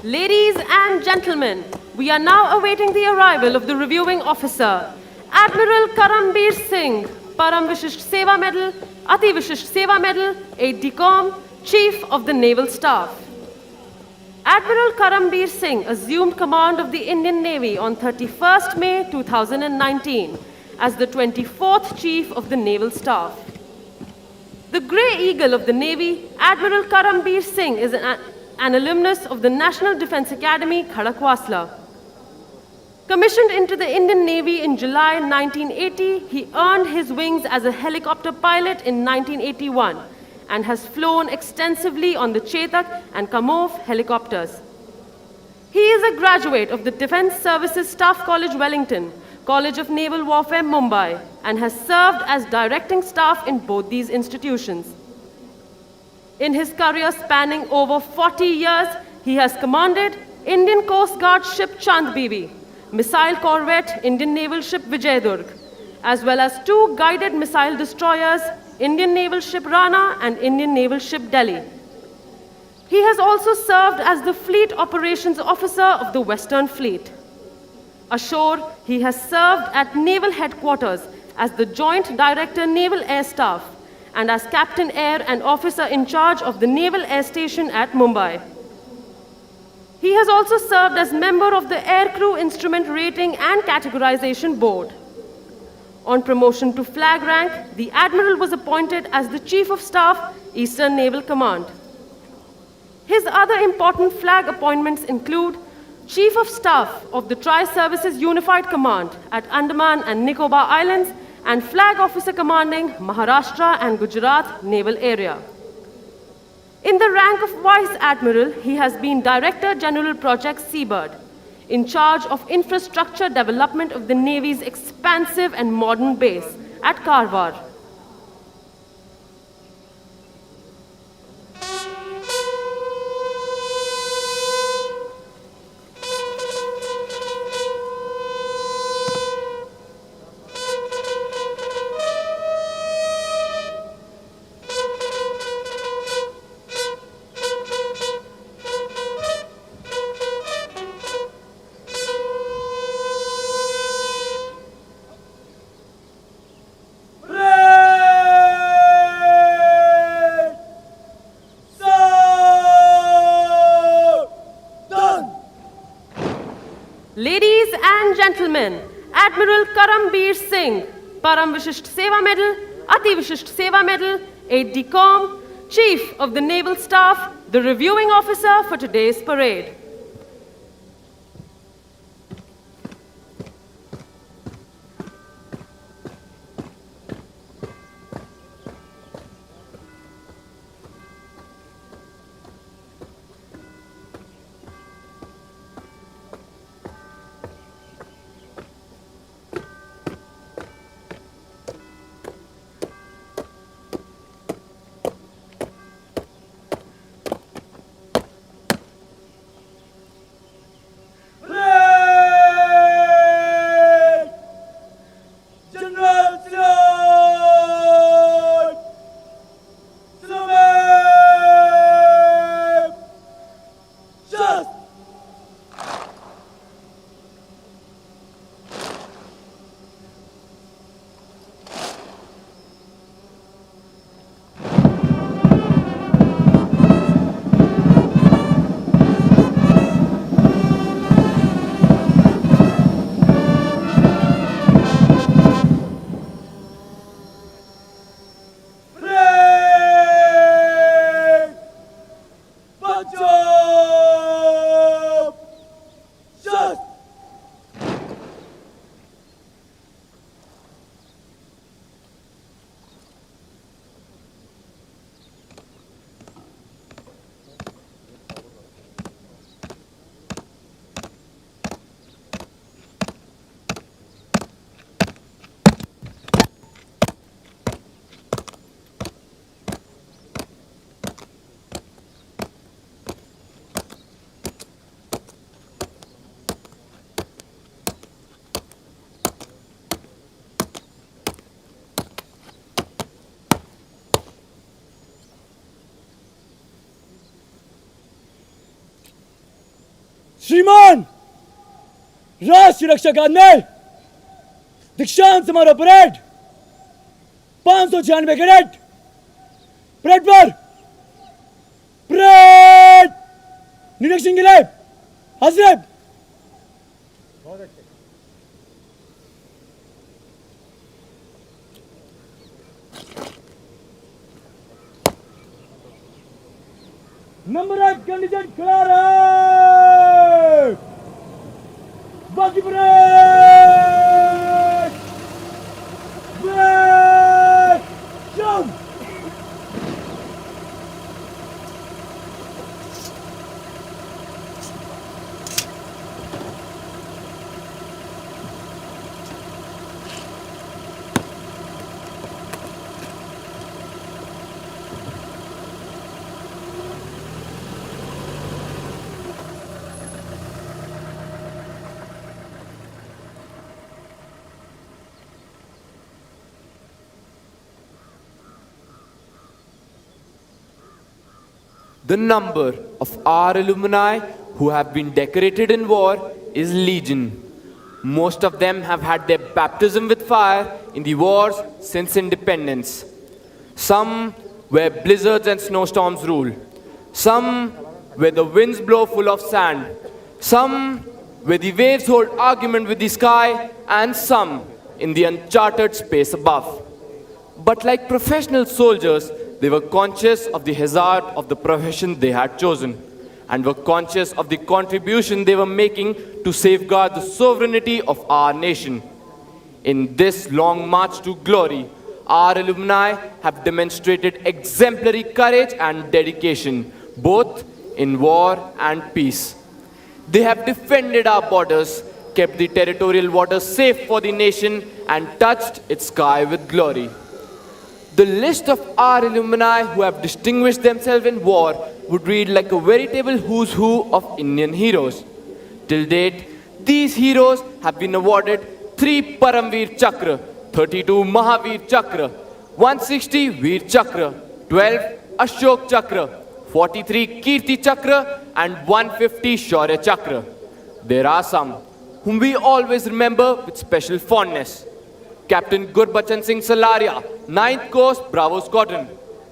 Ladies and gentlemen, we are now awaiting the arrival of the reviewing officer, Admiral Karambeer Singh, Param Vishisht Seva Medal, Ati Vishisht Seva Medal, Aide-de-Camp, Chief of the Naval Staff. Admiral Karambeer Singh assumed command of the Indian Navy on 31st May 2019 as the 24th Chief of the Naval Staff. The Grey Eagle of the Navy, Admiral Karambeer Singh, is an alumnus of the National Defence Academy, Khadakwasla. Commissioned into the Indian Navy in July 1980, he earned his wings as a helicopter pilot in 1981 and has flown extensively on the Chetak and Kamov helicopters. He is a graduate of the Defence Services Staff College, Wellington, College of Naval Warfare, Mumbai, and has served as directing staff in both these institutions. In his career spanning over 40 years, he has commanded Indian Coast Guard ship Chand Bibi, missile corvette Indian naval ship Vijayadurg, as well as 2 guided missile destroyers, Indian naval ship Rana and Indian naval ship Delhi. He has also served as the Fleet Operations Officer of the Western Fleet. Ashore, he has served at Naval Headquarters as the Joint Director Naval Air Staff and as Captain Air and Officer in charge of the Naval Air Station at Mumbai. He has also served as member of the Aircrew Instrument Rating and Categorization Board. On promotion to flag rank, the Admiral was appointed as the Chief of Staff, Eastern Naval Command. His other important flag appointments include Chief of Staff of the Tri-Services Unified Command at Andaman and Nicobar Islands and Flag Officer commanding Maharashtra and Gujarat Naval Area. In the rank of Vice Admiral, he has been Director General Projects Seabird, in charge of infrastructure development of the Navy's expansive and modern base at Karwar. Ladies and gentlemen, Admiral Karambeer Singh, Param Vishisht Seva Medal, Ati Vishisht Seva Medal, Aide de Camp, Chief of the Naval Staff, the reviewing officer for today's parade. श्रीमान राष्ट्रीय रक्षक admiral दीक्षांत समारोह parade 596 cadet parade पर parade निरीक्षण के लिए हाजिर। नंबर ऑफ कंडीशन खड़ा रहे, बाकी parade break jump. The number of our alumni who have been decorated in war is legion. Most of them have had their baptism with fire in the wars since independence. Some where blizzards and snowstorms rule. Some where the winds blow full of sand. Some where the waves hold argument with the sky, and some in the uncharted space above. But like professional soldiers, they were conscious of the hazard of the profession they had chosen, and were conscious of the contribution they were making to safeguard the sovereignty of our nation. In this long march to glory, our alumni have demonstrated exemplary courage and dedication, both in war and peace. They have defended our borders, kept the territorial waters safe for the nation, and touched its sky with glory. The list of our alumni who have distinguished themselves in war would read like a veritable who's who of Indian heroes. Till date, these heroes have been awarded 3 Paramveer Chakra, 32 Mahavir Chakra, 160 Veer Chakra, 12 Ashok Chakra, 43 Kirti Chakra, and 150 Shaurya Chakra. There are some whom we always remember with special fondness. Captain Gurbachan Singh Salaria, 9th Coast Bravo Squadron.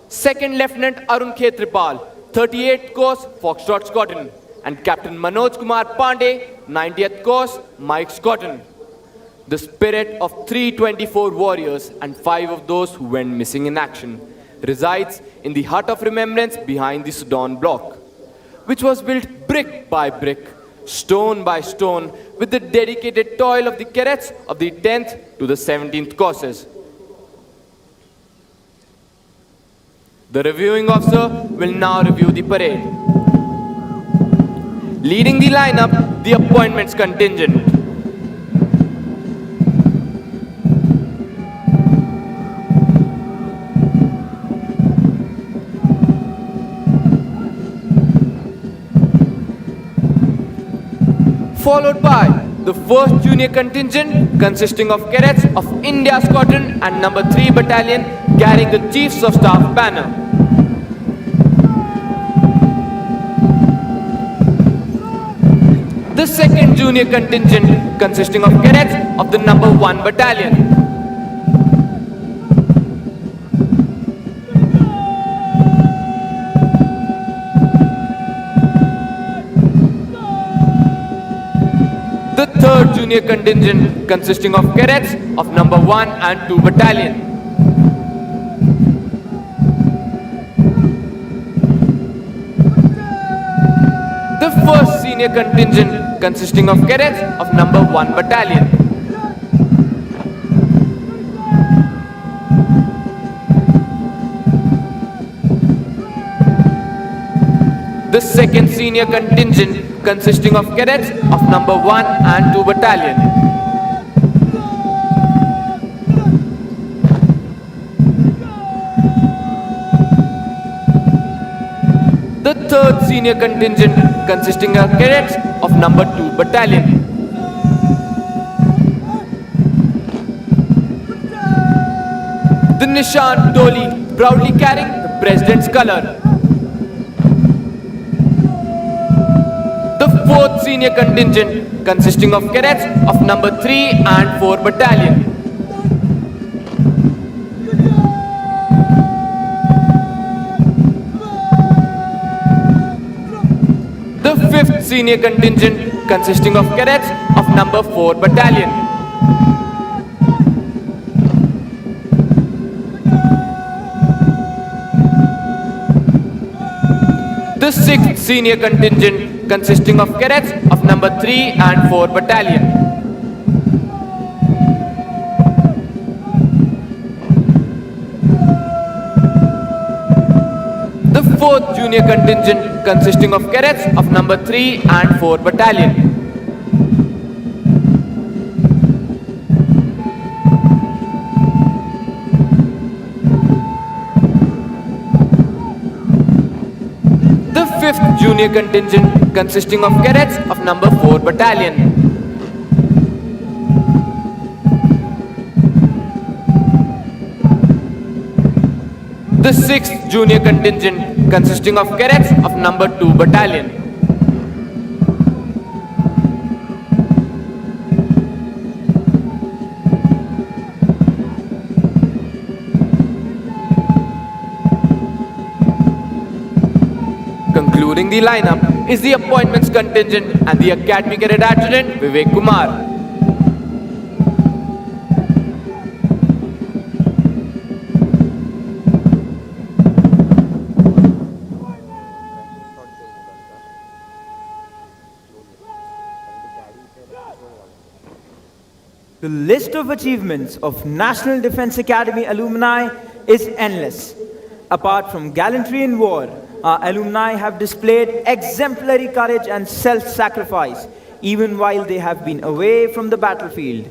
2nd Lieutenant Arun Ketrapal, 38th Coast Foxtrot Squadron. And Captain Manoj Kumar Pandey, 90th course, Mike Scotton. The spirit of 324 warriors and 5 of those who went missing in action resides in the hut of remembrance behind the Sudan block, which was built brick by brick, stone by stone, with the dedicated toil of the cadets of the 10th to the 17th courses. The reviewing officer will now review the parade. Leading the lineup, the appointments contingent. Followed by the 1st Junior Contingent consisting of cadets of India Squadron and number 3 Battalion carrying the Chiefs of Staff banner. The 2nd Junior Contingent consisting of cadets of the number 1 Battalion. The 3rd Junior Contingent consisting of cadets of number 1 and 2 Battalion. The 1st Senior Contingent consisting of cadets of number 1 Battalion. The 2nd Senior Contingent consisting of cadets of number 1 and 2 Battalion. The 3rd Senior Contingent consisting of cadets of number 2 Battalion. The Nishan Toli proudly carrying the President's color. The 4th Senior Contingent consisting of cadets of number 3 and 4 Battalion. The 5th Senior Contingent consisting of cadets of number 4 Battalion. The 6th Senior Contingent consisting of cadets of number 3 and 4 Battalion. The 4th Junior Contingent consisting of cadets of number 3 and 4 Battalion. The 5th Junior Contingent consisting of cadets of number 4 Battalion. The 6th Junior Contingent consisting of cadets of number 2 Battalion. Concluding the lineup is the appointments contingent and the Academy Cadet Adjutant Vivek Kumar. The list of achievements of National Defense Academy alumni is endless. Apart from gallantry in war, our alumni have displayed exemplary courage and self-sacrifice, even while they have been away from the battlefield.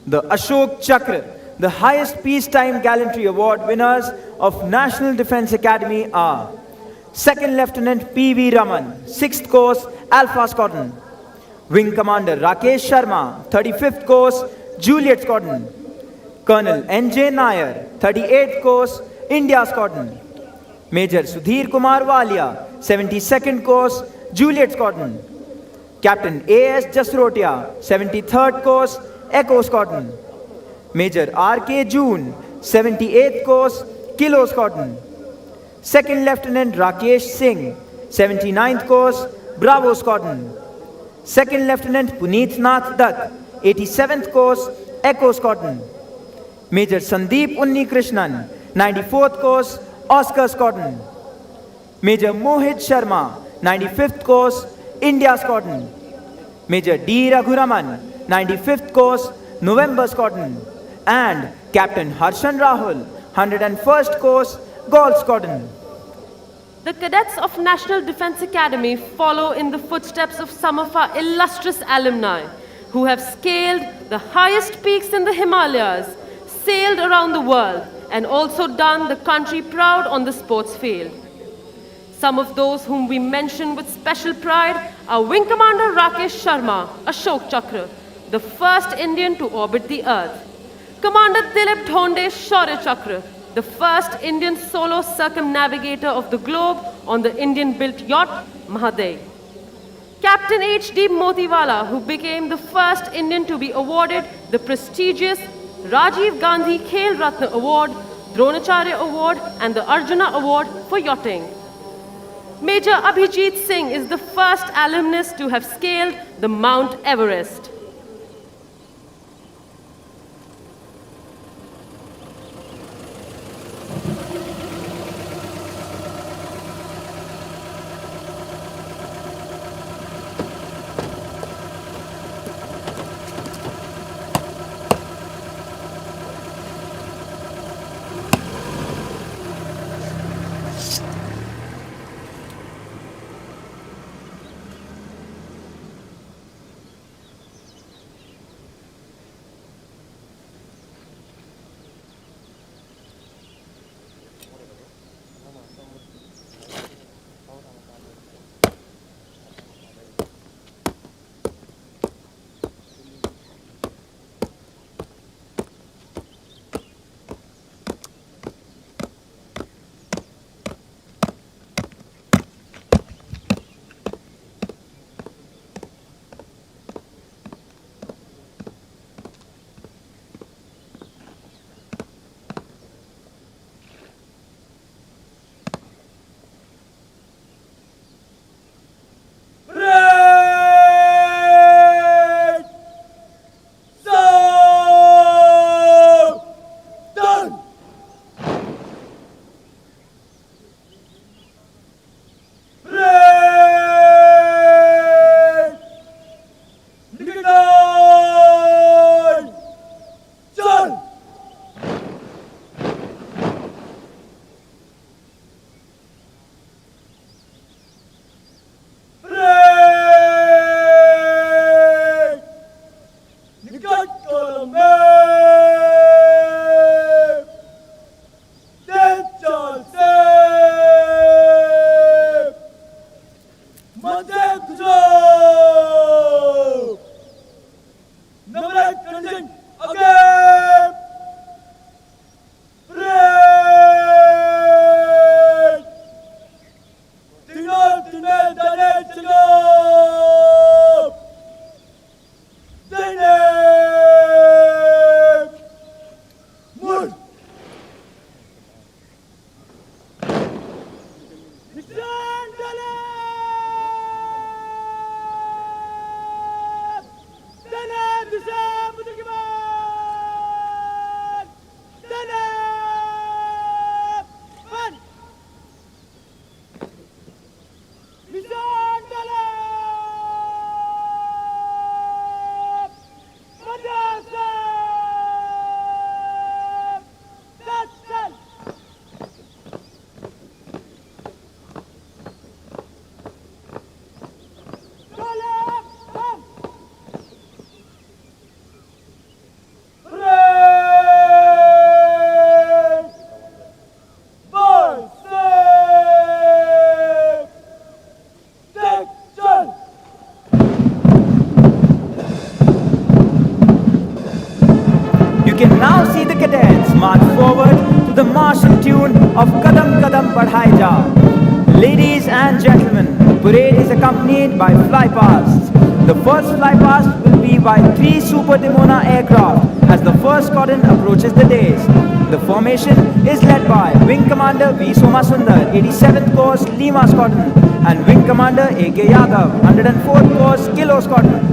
The Ashok Chakra, the highest peacetime gallantry award winners of National Defense Academy are 2nd Lieutenant P.V. Raman, 6th Course, Alpha Squadron. Wing Commander Rakesh Sharma, 35th Course, Juliet Squadron. Colonel N.J. Nair, 38th Course, India Squadron. Major Sudhir Kumar Walia, 72nd Course, Juliet Squadron. Captain A.S. Jasrotia, 73rd Course, Echo Squadron. Major R.K. June, 78th Course, Kilo Squadron. 2nd Lieutenant Rakesh Singh, 79th Course, Bravo Squadron. Second Lieutenant Puneet Nath Dutt, 87th Course, Echo Squadron. Major Sandeep Unni Krishnan, 94th Course, Oscar Squadron. Major Mohit Sharma, 95th Course, India Squadron. Major D. Raghuraman, 95th Course, November Squadron. And Captain Harshan Rahul, 101st Course, Gaul Squadron. The cadets of National Defence Academy follow in the footsteps of some of our illustrious alumni who have scaled the highest peaks in the Himalayas, sailed around the world, and also done the country proud on the sports field. Some of those whom we mention with special pride are Wing Commander Rakesh Sharma, Ashok Chakra, the first Indian to orbit the Earth. Commander Dilip Dhonde, Shaurya Chakra, the first Indian solo circumnavigator of the globe on the Indian-built yacht Mahadev. Captain H.D. Motiwala, who became the first Indian to be awarded the prestigious Rajiv Gandhi Khel Ratna Award, Dronacharya Award, and the Arjuna Award for yachting. Major Abhijit Singh is the first alumnus to have scaled the Mount Everest. can now see the cadets march forward to the martial tune of Kadam Kadam Badhai Ja. Ladies and gentlemen, the parade is accompanied by flypasts. The first flypast will be by 3 Super Dimona aircraft as the first squadron approaches the dais. The formation is led by Wing Commander V. Somasundar, 87th Course Lima Squadron, and Wing Commander A.K. Yadav, 104th Course, Kilo Squadron.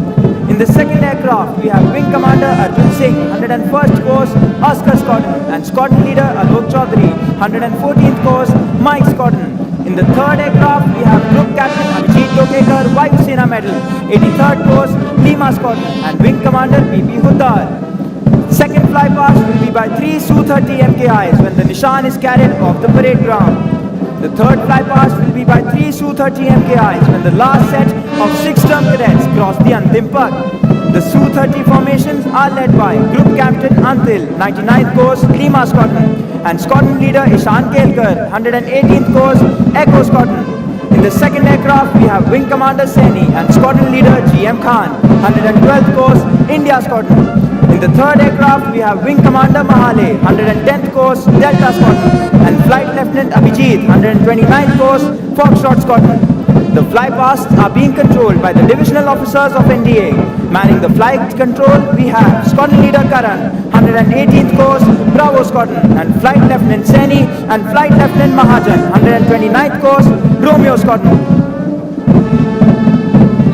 In the second aircraft, we have Wing Commander Arjun Singh, 101st Course, Oscar Squadron, and Squadron Leader Alok Chaudhary, 114th Course, Mike Squadron. In the third aircraft, we have Group Captain Abhijit Tokekar, Vayu Sena Medal, 83rd Course, Lima Squadron, and Wing Commander P.P. Huddar. Second flypast will be by 3 Su-30 MKIs when the Nishan is carried off the parade ground. The third flypast will be by 3 Su-30 MKIs when the last set of 6 term cadets cross the Antim Pad. The Su-30 formations are led by Group Captain Antil, 99th Course, Lima Squadron, and Squadron Leader Ishan Kelkar, 118th Course, Echo Squadron. In the second aircraft, we have Wing Commander Saini and Squadron Leader G.M. Khan, 112th Course, India Squadron. In the third aircraft, we have Wing Commander Mahale, 110th Course, Delta Squadron, and Flight Lieutenant Abhijit, 129th Course, Foxtrot Squadron. The flypasts are being controlled by the divisional officers of NDA. Manning the flight control, we have Squadron Leader Karan, 118th Course, Bravo Squadron, and Flight Lieutenant Saini and Flight Lieutenant Mahajan, 129th Course, Romeo Squadron.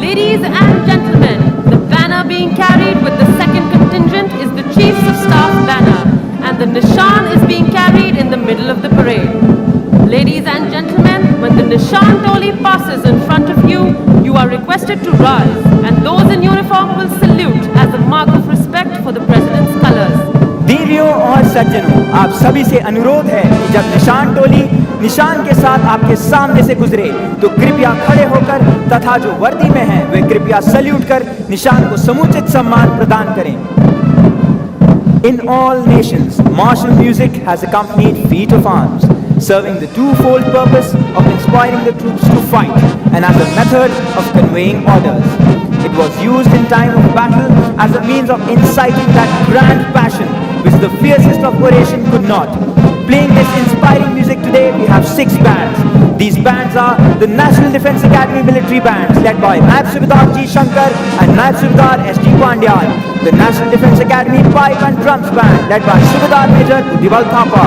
Ladies and gentlemen, the banner being carried with the second contingent is the Chiefs of Staff banner, and the Nishan is being carried in the middle of the parade. Ladies and gentlemen, when the Nishan Toli passes in front of you, you are requested to rise, and those in uniform will salute as a mark of respect for the President's colors. देवियों और सज्जनों, आप सभी से अनुरोध है कि जब निशान टोली निशान के साथ आपके सामने से गुजरे तो कृपया खड़े होकर तथा जो वर्दी में हैं वे कृपया सल्यूट कर निशान को समुचित सम्मान प्रदान करें. In all nations, martial music has accompanied feat of arms, serving the twofold purpose of inspiring the troops to fight and as a method of conveying orders. It was used in time of battle as a means of inciting that grand passion which the fiercest of oration could not. Playing this inspiring music today, we have 6 bands. These bands are the National Defence Academy military bands led by Naib Subedar G. Shankar and Naib Subedar S. G. Pandyan. The National Defence Academy Pipe and Drums band led by Subedar Major Udival Thapa.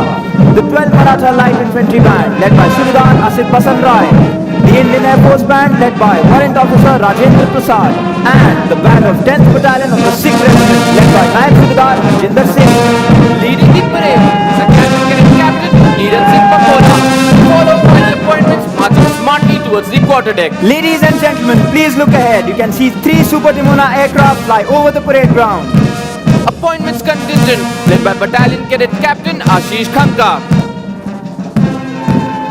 The 12th Maratha Light Infantry band led by Subedar Asit Basan Rai. The Indian Air Force band led by Warrant Officer Rajendra Prasad, and the band of 10th Battalion of the 6th Regiment led by Naib Subedar Jinder Singh. Leading the parade is a Cadet Captain Neeraj Singh Pakola, followed by the appointments marching smartly towards the quarterdeck. Ladies and gentlemen, please look ahead. You can see 3 Super Timona aircraft fly over the parade ground. Appointments contingent led by Battalion Cadet Captain Ashish Khanka.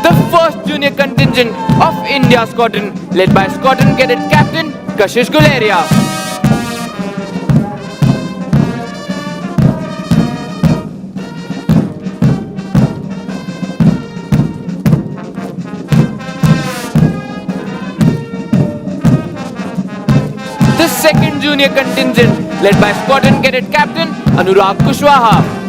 The 1st Junior Contingent of India Squadron led by Squadron Cadet Captain Kashish Guleria. The 2nd Junior Contingent led by Squadron Cadet Captain Anurag Kushwaha.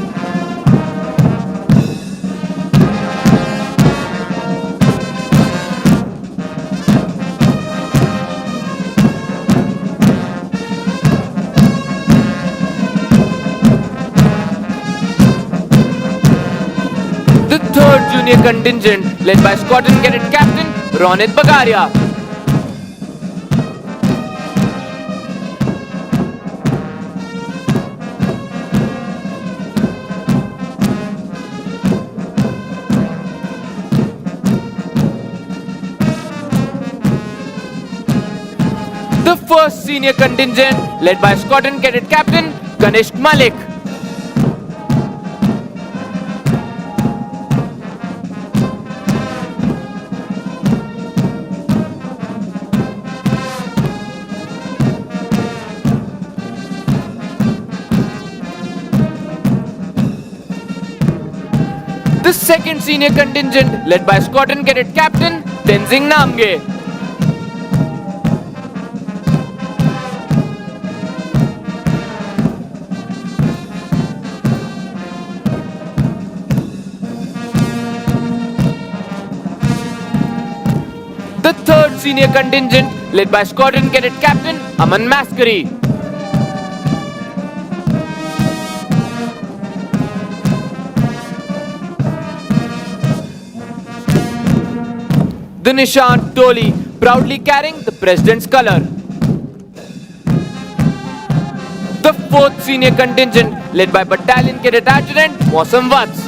The 3rd Junior Contingent led by Squadron Cadet Captain Ronit Bagaria. The 1st Senior Contingent led by Squadron Cadet Captain Kanishk Malik. The 2nd Senior Contingent led by Squadron Cadet Captain Tenzing Namge. The 3rd Senior Contingent led by Squadron Cadet Captain Aman Maskari. The Nishan Toli proudly carrying the President's color. The 4th Senior Contingent, led by Battalion Cadet Adjutant Mausam Vats.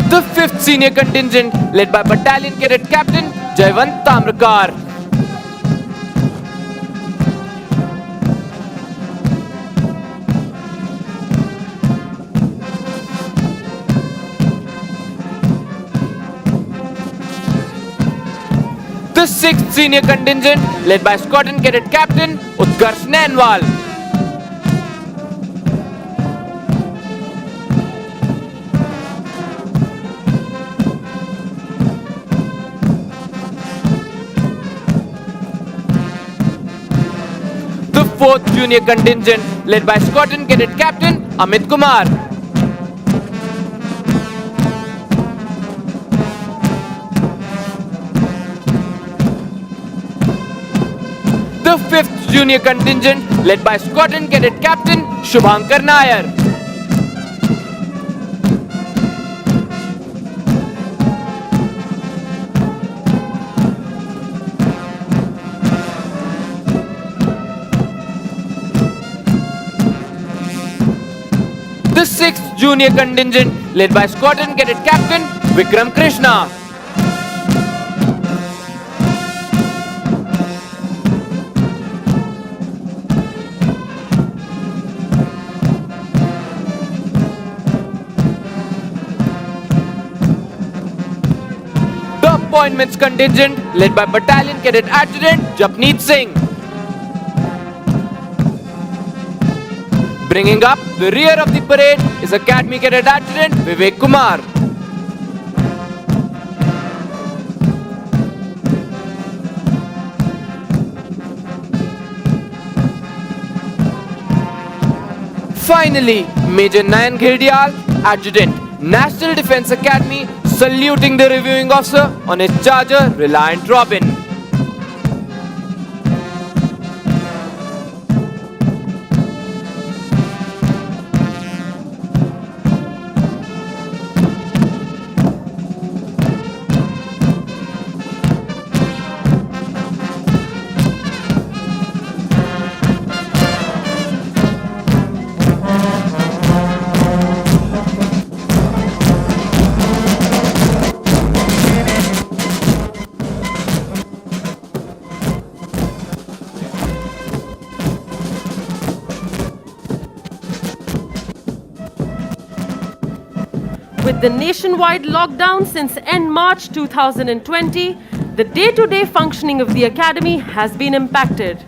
The 5th Senior Contingent, led by Battalion Cadet Captain Jayvant Tamrakar. The 6th Senior Contingent, led by Squadron Cadet Captain Utkarsh Nainwal. The 4th Junior Contingent, led by Squadron Cadet Captain Amit Kumar. The 5th Junior Contingent, led by Squadron Cadet Captain Shubhankar Nair. The 6th Junior Contingent, led by Squadron Cadet Captain Vikram Krishna. The Appointments Contingent, led by Battalion Cadet Adjutant Japneet Singh. Bringing up the rear of the parade is Academy Cadet Adjutant Vivek Kumar. Finally, Major Nayan Ghirdial, Adjutant, National Defence Academy, saluting the reviewing officer on his Charger Reliant Robin. With the nationwide lockdown since end March 2020, the day-to-day functioning of the Academy has been impacted.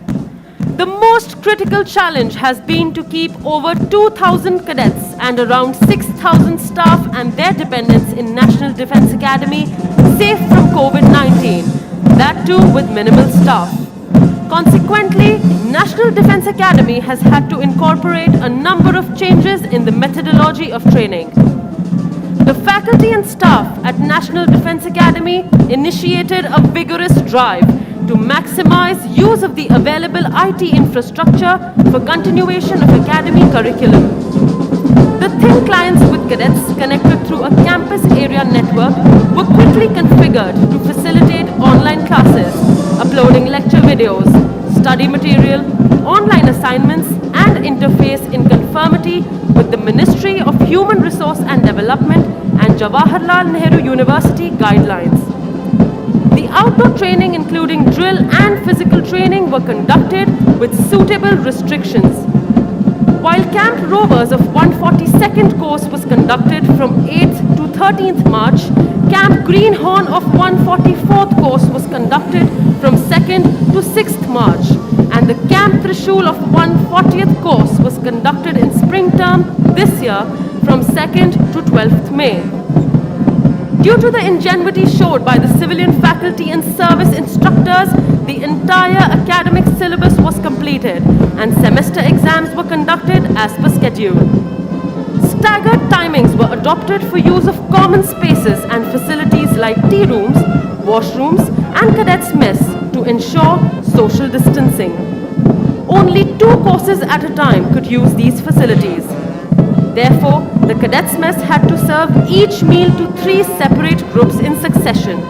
The most critical challenge has been to keep over 2,000 cadets and around 6,000 staff and their dependents in National Defence Academy safe from COVID-19, that too with minimal staff. Consequently, National Defence Academy has had to incorporate a number of changes in the methodology of training. The faculty and staff at National Defence Academy initiated a vigorous drive to maximize use of the available IT infrastructure for continuation of Academy curriculum. The thin clients with cadets connected through a campus area network were quickly configured to facilitate online classes, uploading lecture videos, study material, online assignments, and interface in conformity with the Ministry of Human Resource and Development and Jawaharlal Nehru University guidelines. The outdoor training, including drill and physical training, were conducted with suitable restrictions. While Camp Rovers of 142nd course was conducted from 8th to 13th March, Camp Greenhorn of 144th course was conducted from 2nd to 6th March, and the Camp Trishul of 140th course was conducted in spring term this year from 2nd to 12th May. Due to the ingenuity showed by the civilian faculty and service instructors, the entire academic syllabus was completed and semester exams were conducted as per schedule. Staggered timings were adopted for use of common spaces and facilities like tea rooms, washrooms, and cadets' mess to ensure social distancing. only 2 courses at a time could use these facilities. Therefore, the cadets mess had to serve each meal to 3 separate groups in succession.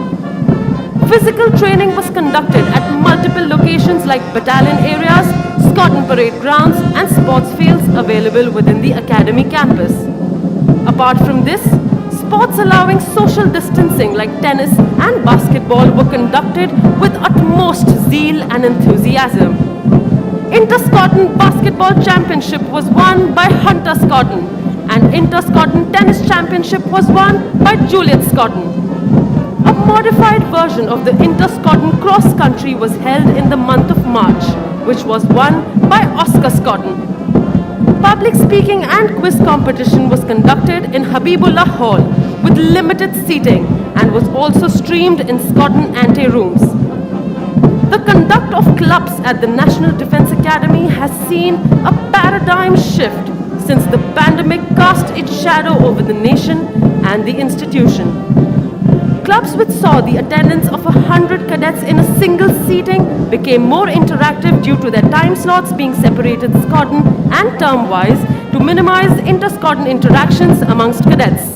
Physical training was conducted at multiple locations like battalion areas, Scotland parade grounds and sports fields available within the academy campus. Apart from this, sports allowing social distancing like tennis and basketball were conducted with utmost zeal and enthusiasm. Inter-Scotland Basketball Championship was won by Hunter Scotland and Inter-Scotland Tennis Championship was won by Juliet Scotland. A modified version of the Inter-Scotland Cross Country was held in the month of March, which was won by Oscar Scotland. Public speaking and quiz competition was conducted in Habibullah Hall with limited seating and was also streamed in Scotland ante-rooms. The conduct of clubs at the National Defence Academy has seen a paradigm shift since the pandemic cast its shadow over the nation and the institution. Clubs which saw the attendance of 100 cadets in a single seating became more interactive due to their time slots being separated Scotland and term-wise to minimize inter-Scotland interactions amongst cadets.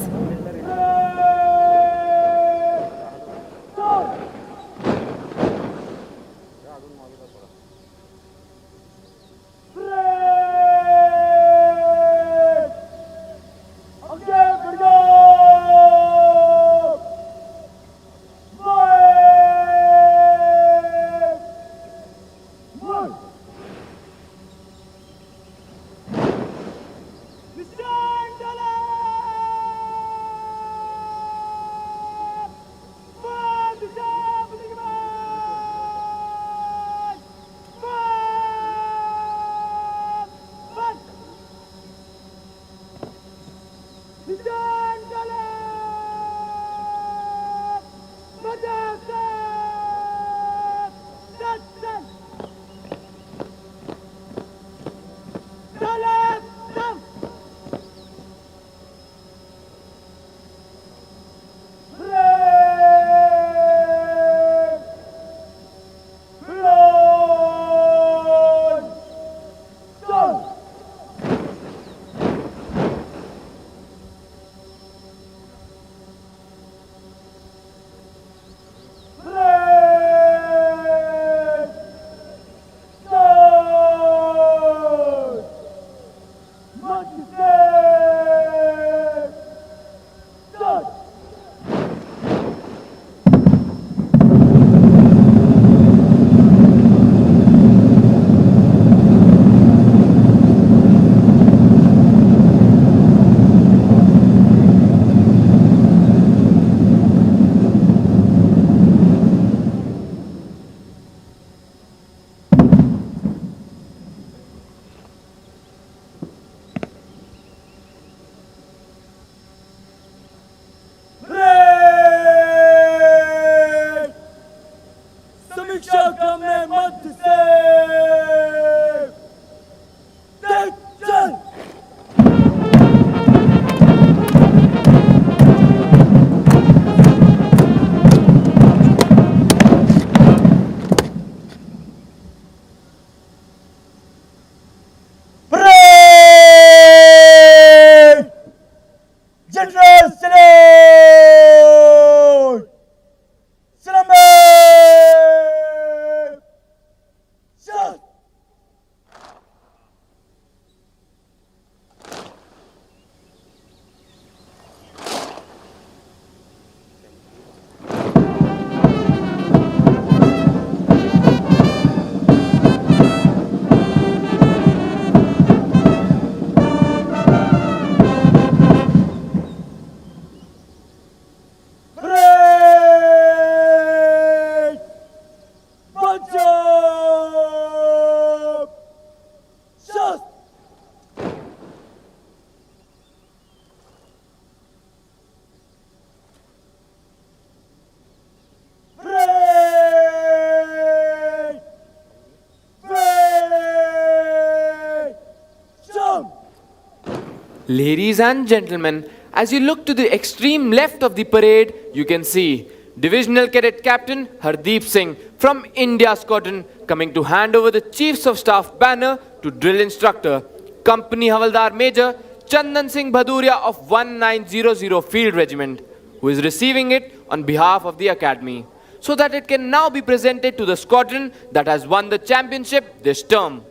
Ladies and gentlemen, as you look to the extreme left of the parade, you can see Divisional Cadet Captain Hardeep Singh from India Squadron coming to hand over the Chiefs of Staff banner to Drill Instructor Company Havaldar Major Chandan Singh Bhaduria of 1900 Field Regiment, who is receiving it on behalf of the Academy, so that it can now be presented to the squadron that has won the championship this term.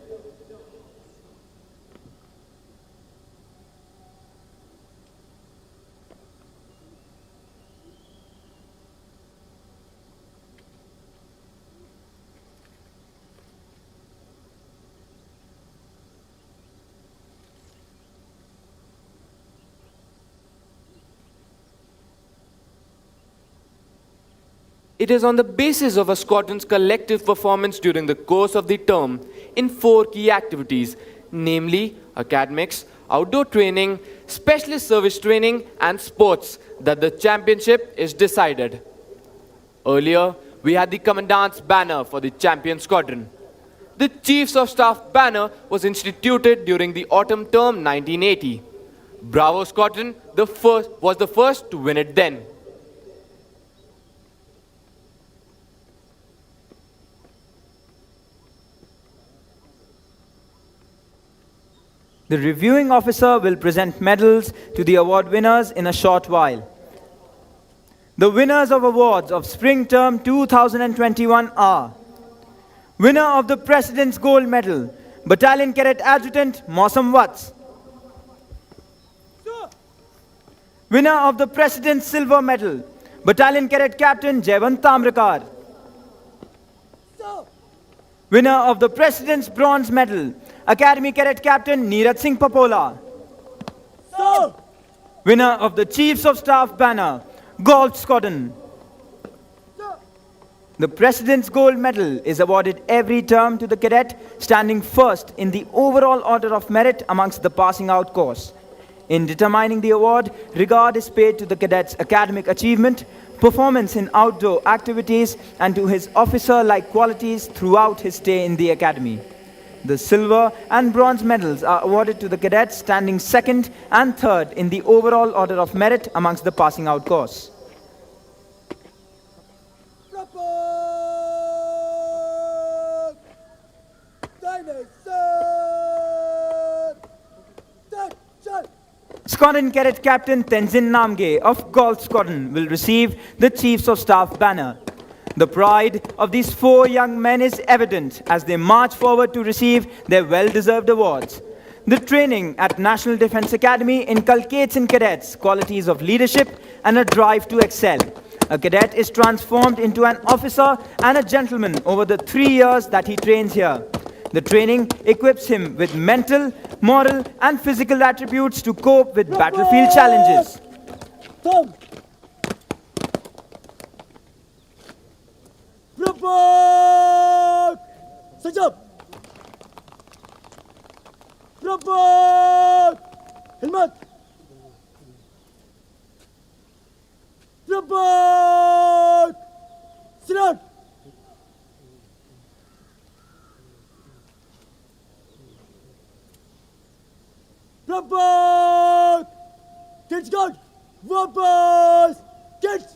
It is on the basis of a squadron's collective performance during the course of the term in 4 key activities, namely academics, outdoor training, specialist service training, and sports, that the championship is decided. Earlier, we had the Commandant's banner for the champion squadron. The Chiefs of Staff banner was instituted during the autumn term 1980. Bravo Squadron was the first to win it then. The reviewing officer will present medals to the award winners in a short while. The winners of awards of Spring Term 2021 are: winner of the President's Gold Medal, Battalion Cadet Adjutant Mausam Vats. Winner of the President's Silver Medal, Battalion Cadet Captain Jayvant Tamrakar. Winner of the President's Bronze Medal, Academy Cadet Captain Neeraj Singh Papola. Winner of the Chiefs of Staff banner, Golf Squadron. The President's Gold Medal is awarded every term to the cadet standing first in the overall order of merit amongst the passing out course. In determining the award, regard is paid to the cadet's academic achievement, performance in outdoor activities, and to his officer-like qualities throughout his stay in the academy. The silver and bronze medals are awarded to the cadets standing second and third in the overall order of merit amongst the passing out course. Squadron Cadet Captain Tenzin Namge of Golf Squadron will receive the Chiefs of Staff banner. The pride of these 4 young men is evident as they march forward to receive their well-deserved awards. The training at National Defence Academy inculcates in cadets qualities of leadership and a drive to excel. A cadet is transformed into an officer and a gentleman over the 3 years that he trains here. The training equips him with mental, moral, and physical attributes to cope with battlefield challenges. Report! Sajab! Report! Hilmat! Report! Sirat! Report! Kids got Vapas! Kids!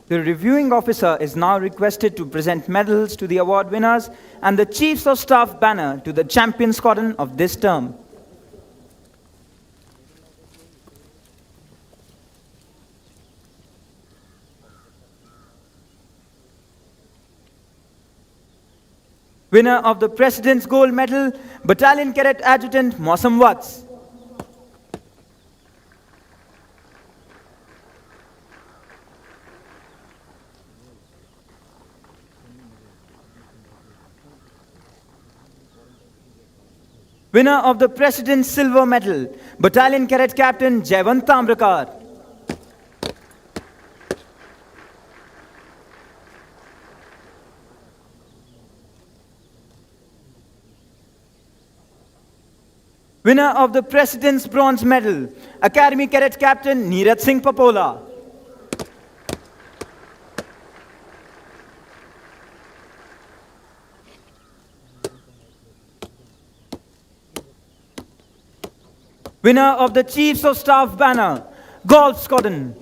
The reviewing officer is now requested to present medals to the award winners and the Chiefs of Staff banner to the champion squadron of this term. Winner of the President's Gold Medal, Battalion Cadet Adjutant Mausam Vats. Winner of the President's Silver Medal, Battalion Cadet Captain Jayvant Tamrakar. Winner of the President's Bronze Medal, Academy Cadet Captain Neeraj Singh Papola. Winner of the Chiefs of Staff banner, Golf Squadron.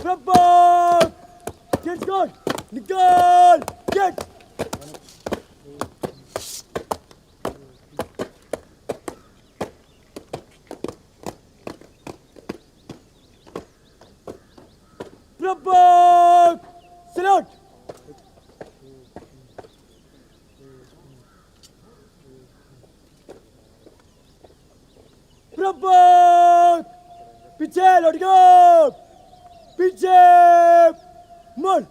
Bravo! Get good! Nicole! Get! Bravo! Salute! Bravo! पीछे लौट गो पीछे मुड़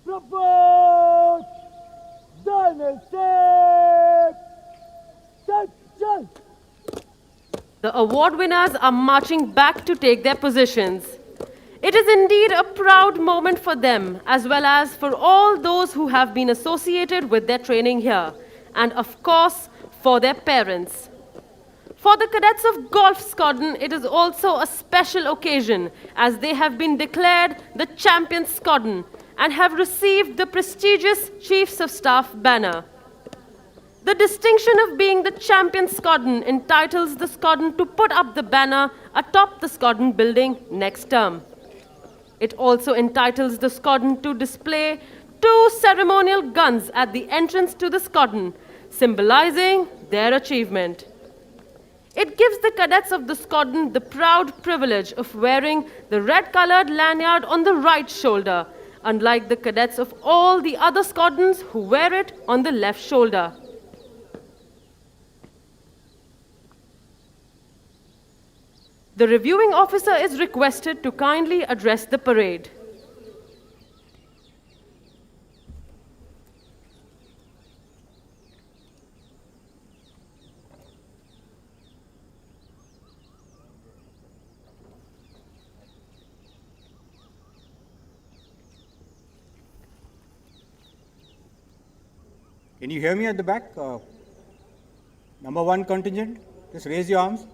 propose diamond step चल. The award winners are marching back to take their positions. It is indeed a proud moment for them, as well as for all those who have been associated with their training here, and of course, for their parents. For the cadets of Golf Squadron, it is also a special occasion, as they have been declared the Champion Squadron and have received the prestigious Chiefs of Staff banner. The distinction of being the Champion Squadron entitles the squadron to put up the banner atop the squadron building next term. It also entitles the squadron to display 2 ceremonial guns at the entrance to the squadron, symbolizing their achievement. It gives the cadets of the squadron the proud privilege of wearing the red-colored lanyard on the right shoulder, unlike the cadets of all the other squadrons who wear it on the left shoulder. The reviewing officer is requested to kindly address the parade. Can you hear me at the back? Number 1 contingent, just raise your arms.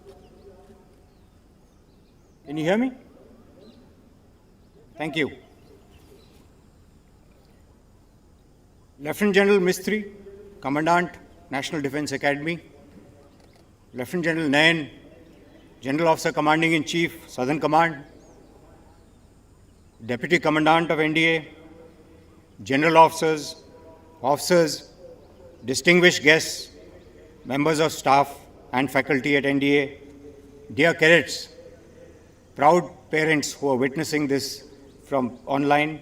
Can you hear me? Thank you. Lieutenant General Mistry, Commandant, National Defence Academy. Lieutenant General Nayan, General Officer Commanding in Chief, Southern Command. Deputy Commandant of NDA, General Officers, Officers, distinguished guests, members of staff and faculty at NDA, dear cadets, proud parents who are witnessing this from online,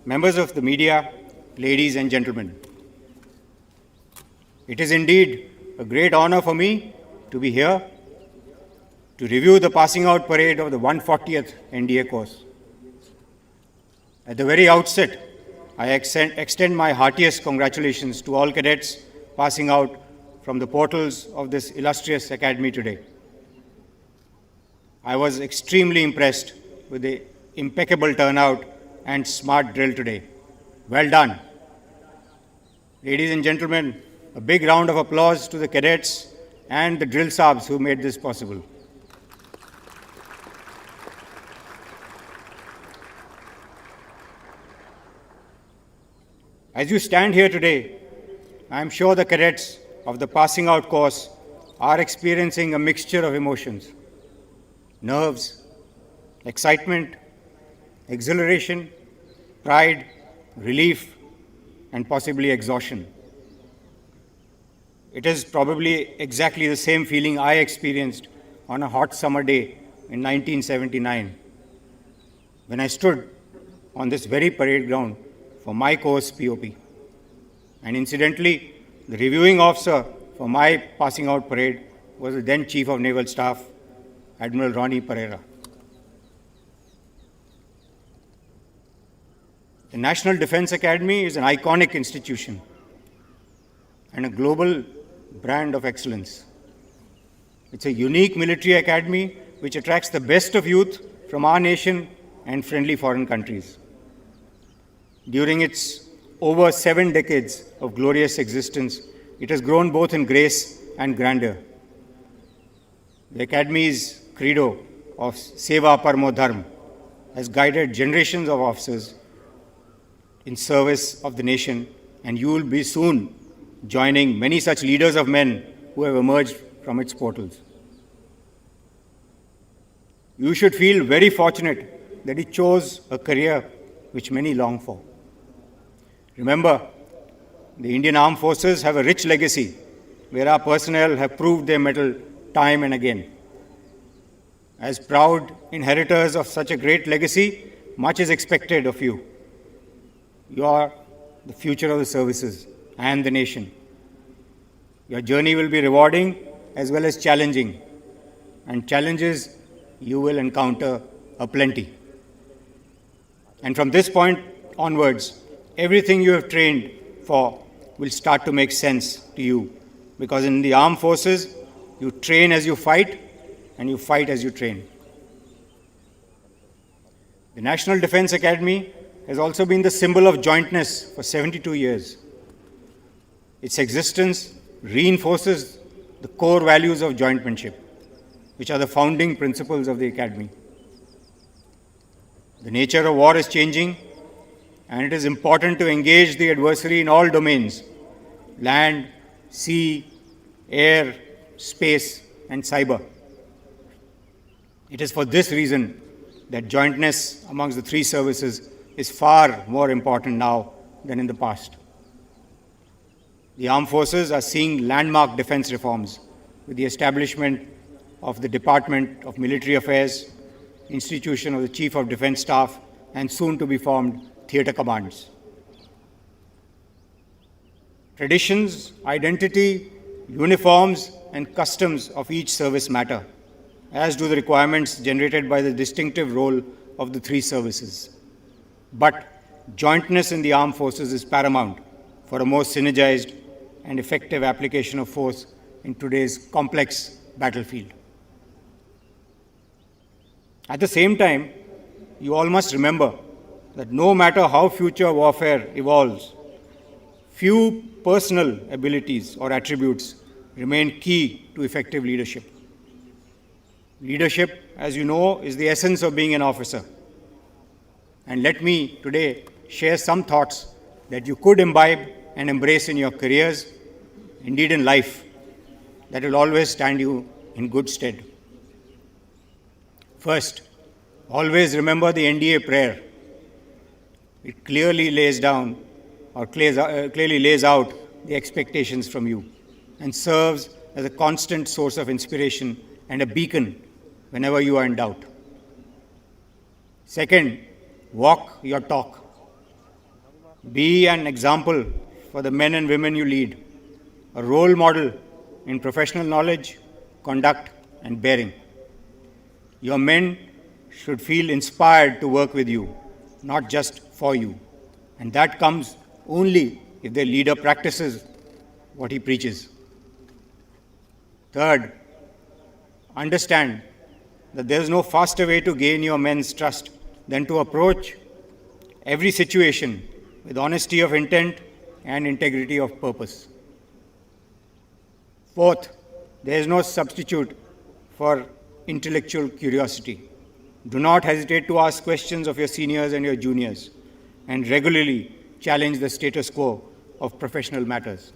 members of the media, ladies and gentlemen. It is indeed a great honor for me to be here to review the passing out parade of the 140th NDA course. At the very outset, I extend my heartiest congratulations to all cadets passing out from the portals of this illustrious academy today. I was extremely impressed with the impeccable turnout and smart drill today. Well done. Ladies and gentlemen, a big round of applause to the cadets and the drill sabs who made this possible. As you stand here today, I am sure the cadets of the passing out course are experiencing a mixture of emotions: nerves, excitement, exhilaration, pride, relief, and possibly exhaustion. It is probably exactly the same feeling I experienced on a hot summer day in 1979 when I stood on this very parade ground for my course POP. And incidentally, the reviewing officer for my passing out parade was the then Chief of Naval Staff, Admiral Ronnie Pereira. The National Defence Academy is an iconic institution and a global brand of excellence. It's a unique military academy which attracts the best of youth from our nation and friendly foreign countries. During its over 7 decades of glorious existence, it has grown both in grace and grandeur. The Academy's credo of Seva Parmo Dharma has guided generations of officers in service of the nation, and you will be soon joining many such leaders of men who have emerged from its portals. You should feel very fortunate that you chose a career which many long for. Remember, the Indian Armed Forces have a rich legacy where our personnel have proved their mettle time and again. As proud inheritors of such a great legacy, much is expected of you. You are the future of the services and the nation. Your journey will be rewarding as well as challenging, and challenges you will encounter aplenty. And from this point onwards, everything you have trained for will start to make sense to you, because in the armed forces, you train as you fight and you fight as you train. The National Defence Academy has also been the symbol of jointness for 72 years. Its existence reinforces the core values of jointmanship, which are the founding principles of the Academy. The nature of war is changing, and it is important to engage the adversary in all domains: land, sea, air, space, and cyber. It is for this reason that jointness amongst the three services is far more important now than in the past. The armed forces are seeing landmark defense reforms with the establishment of the Department of Military Affairs, institution of the Chief of Defense Staff, and soon to be formed theatre commands. Traditions, identity, uniforms, and customs of each service matter, as do the requirements generated by the distinctive role of the three services. But jointness in the armed forces is paramount for a more synergized and effective application of force in today's complex battlefield. At the same time, you all must remember that no matter how future warfare evolves, few personal abilities or attributes remain key to effective leadership. Leadership, as you know, is the essence of being an officer. And let me today share some thoughts that you could imbibe and embrace in your careers, indeed in life, that will always stand you in good stead. First, always remember the NDA prayer. It clearly lays out the expectations from you and serves as a constant source of inspiration and a beacon whenever you are in doubt. Second, walk your talk. Be an example for the men and women you lead, a role model in professional knowledge, conduct, and bearing. Your men should feel inspired to work with you, not just for you. And that comes only if their leader practices what he preaches. Third, understand that there is no faster way to gain your men's trust than to approach every situation with honesty of intent and integrity of purpose. Fourth, there is no substitute for intellectual curiosity. Do not hesitate to ask questions of your seniors and your juniors, and regularly challenge the status quo of professional matters.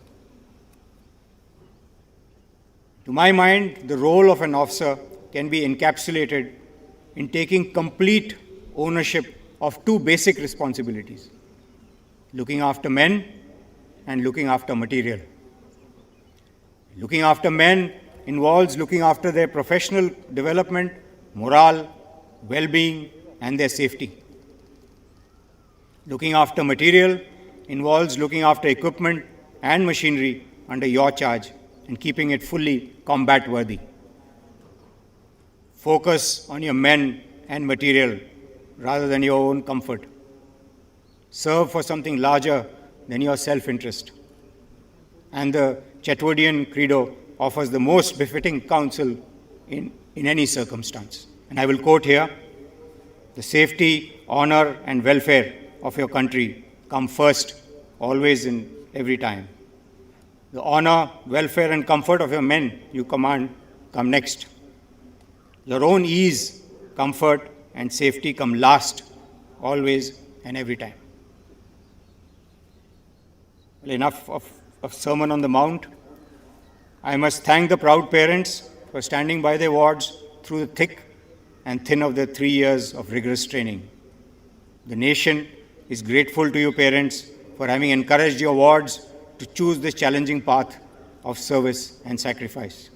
To my mind, the role of an officer can be encapsulated in taking complete ownership of two basic responsibilities: looking after men and looking after material. Looking after men involves looking after their professional development, morale, well-being, and their safety. Looking after material involves looking after equipment and machinery under your charge and keeping it fully combat-worthy. Focus on your men and material rather than your own comfort. Serve for something larger than your self-interest. and the Chetwodian credo offers the most befitting counsel in any circumstance. And I will quote here, "The safety, honor, and welfare of your country come first, always and every time. The honor, welfare, and comfort of your men you command come next. Your own ease, comfort, and safety come last, always and every time." Well, enough of Sermon on the Mount. I must thank the proud parents for standing by their wards through the thick and thin of their 3 years of rigorous training. The nation is grateful to you, parents, for having encouraged your wards to choose this challenging path of service and sacrifice.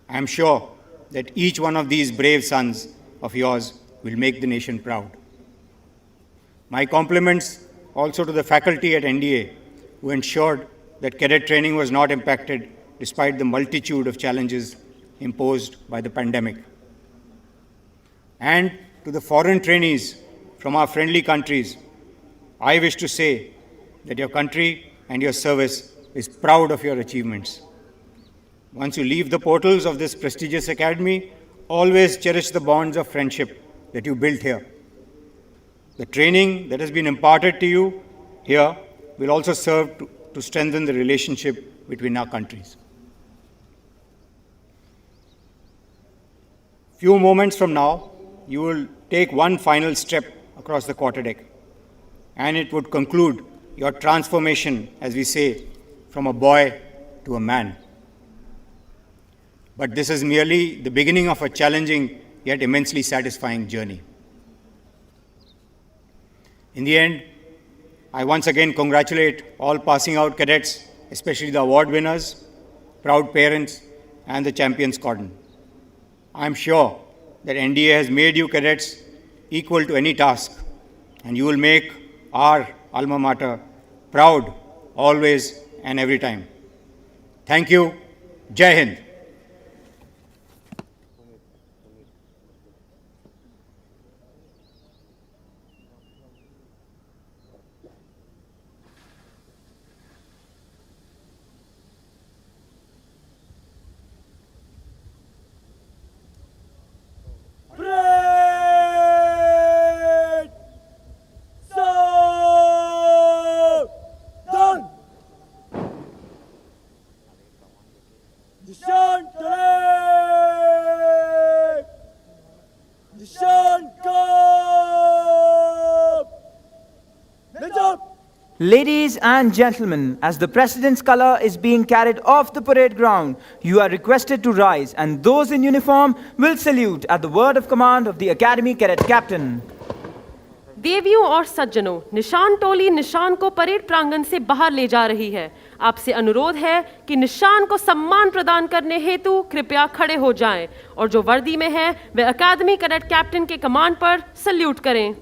I am sure that each one of these brave sons of yours will make the nation proud. My compliments also to the faculty at NDA who ensured that cadet training was not impacted despite the multitude of challenges imposed by the pandemic. And to the foreign trainees from our friendly countries, I wish to say that your country and your service is proud of your achievements. Once you leave the portals of this prestigious academy, always cherish the bonds of friendship that you built here. The training that has been imparted to you here will also serve to strengthen the relationship between our countries. Few moments from now, you will take one final step across the quarterdeck, and it would conclude your transformation, as we say, from a boy to a man. But this is merely the beginning of a challenging yet immensely satisfying journey. In the end, I once again congratulate all passing out cadets, especially the award winners, proud parents, and the champions cordon. I am sure that NDA has made you cadets equal to any task, and you will make our alma mater proud always and every time. Thank you. Jai Hind. Ladies and gentlemen, as the President's color is being carried off the parade ground, you are requested to rise, and those in uniform will salute at the word of command of the Academy Cadet Captain. देवियों और सज्जनों, निशान टोली निशान को parade प्रांगण से बाहर ले जा रही है। आपसे अनुरोध है कि निशान को सम्मान प्रदान करने हेतु कृपया खड़े हो जाएं और जो वर्दी में है वे अकादमी कैडेट कैप्टन के कमांड पर सल्यूट करें।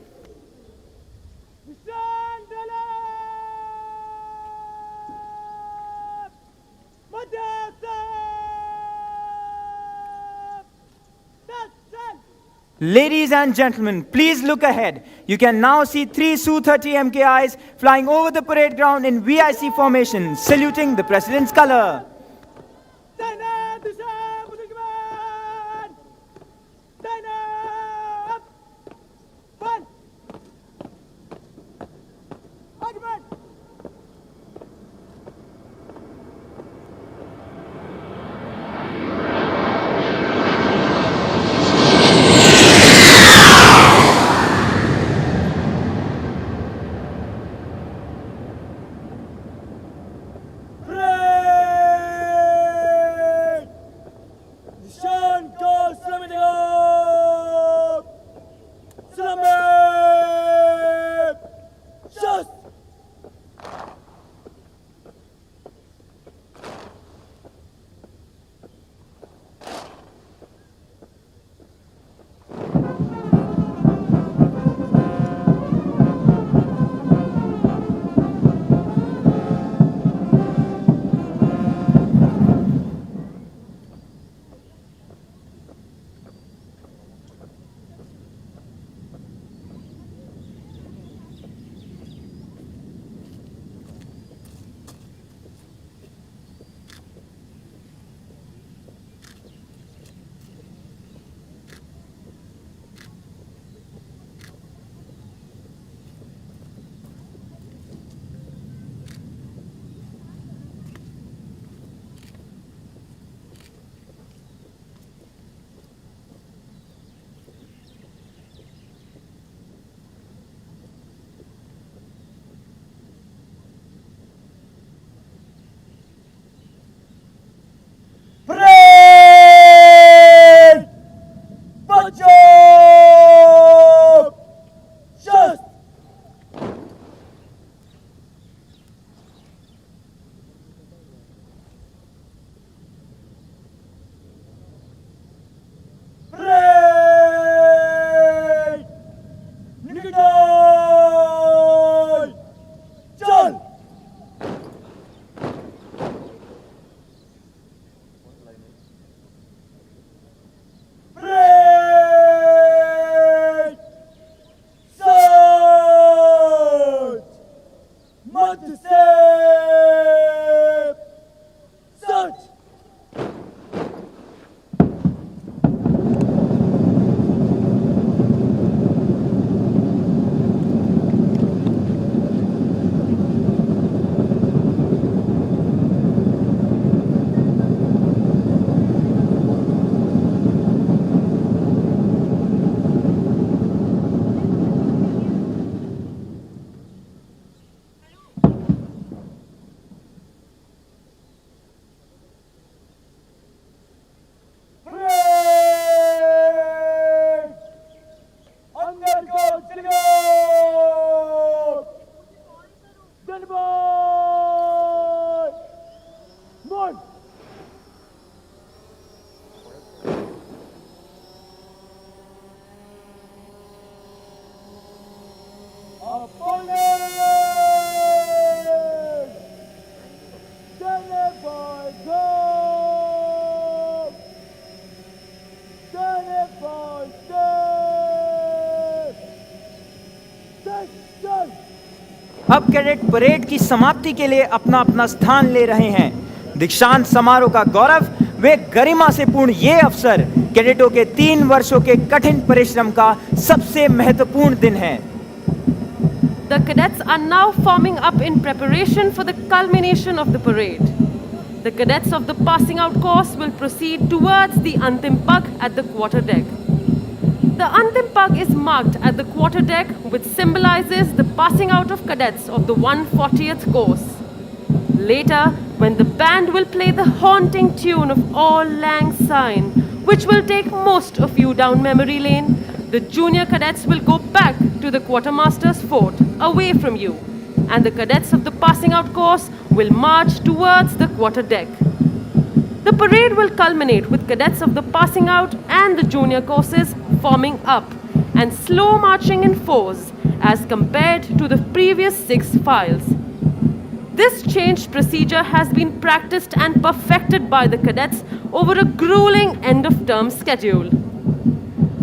Ladies and gentlemen, please look ahead. You can now see 3 Su-30 MKIs flying over the parade ground in VIC formation, saluting the President's color. अब कैडेट परेड की समाप्ति के लिए अपना अपना स्थान ले रहे हैं। दीक्षांत समारोह का गौरव वे गरिमा से पूर्ण ये अवसर कैडेटों के 3 वर्षों के कठिन परिश्रम का सबसे महत्वपूर्ण दिन है। The cadets are now forming up in preparation for the culmination of the parade. The cadets of the passing out course will proceed towards the Antim Pag at the quarterdeck. The Antim Pag is marked at the quarterdeck, which symbolizes the passing out of cadets of the 140th course. Later, when the band will play the haunting tune of Auld Lang Syne, which will take most of you down memory lane, the junior cadets will go back to the quartermaster's fort away from you, and the cadets of the passing out course will march towards the quarterdeck. The parade will culminate with cadets of the passing out and the junior courses forming up and slow marching in fours as compared to the previous 6 files. This changed procedure has been practiced and perfected by the cadets over a grueling end-of-term schedule.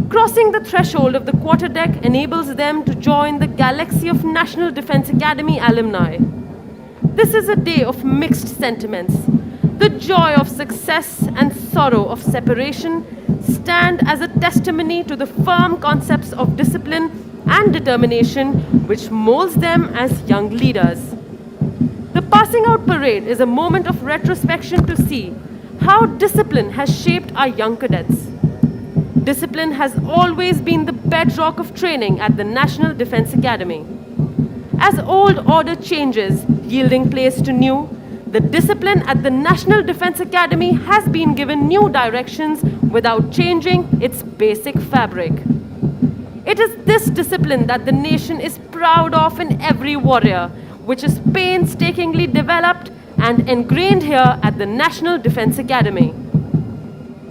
Crossing the threshold of the quarterdeck enables them to join the galaxy of National Defense Academy alumni. This is a day of mixed sentiments. The joy of success and sorrow of separation stand as a testimony to the firm concepts of discipline and determination which molds them as young leaders. The passing out parade is a moment of retrospection to see how discipline has shaped our young cadets. Discipline has always been the bedrock of training at the National Defense Academy. As old order changes, yielding place to new, the discipline at the National Defense Academy has been given new directions without changing its basic fabric. It is this discipline that the nation is proud of in every warrior, which is painstakingly developed and ingrained here at the National Defense Academy.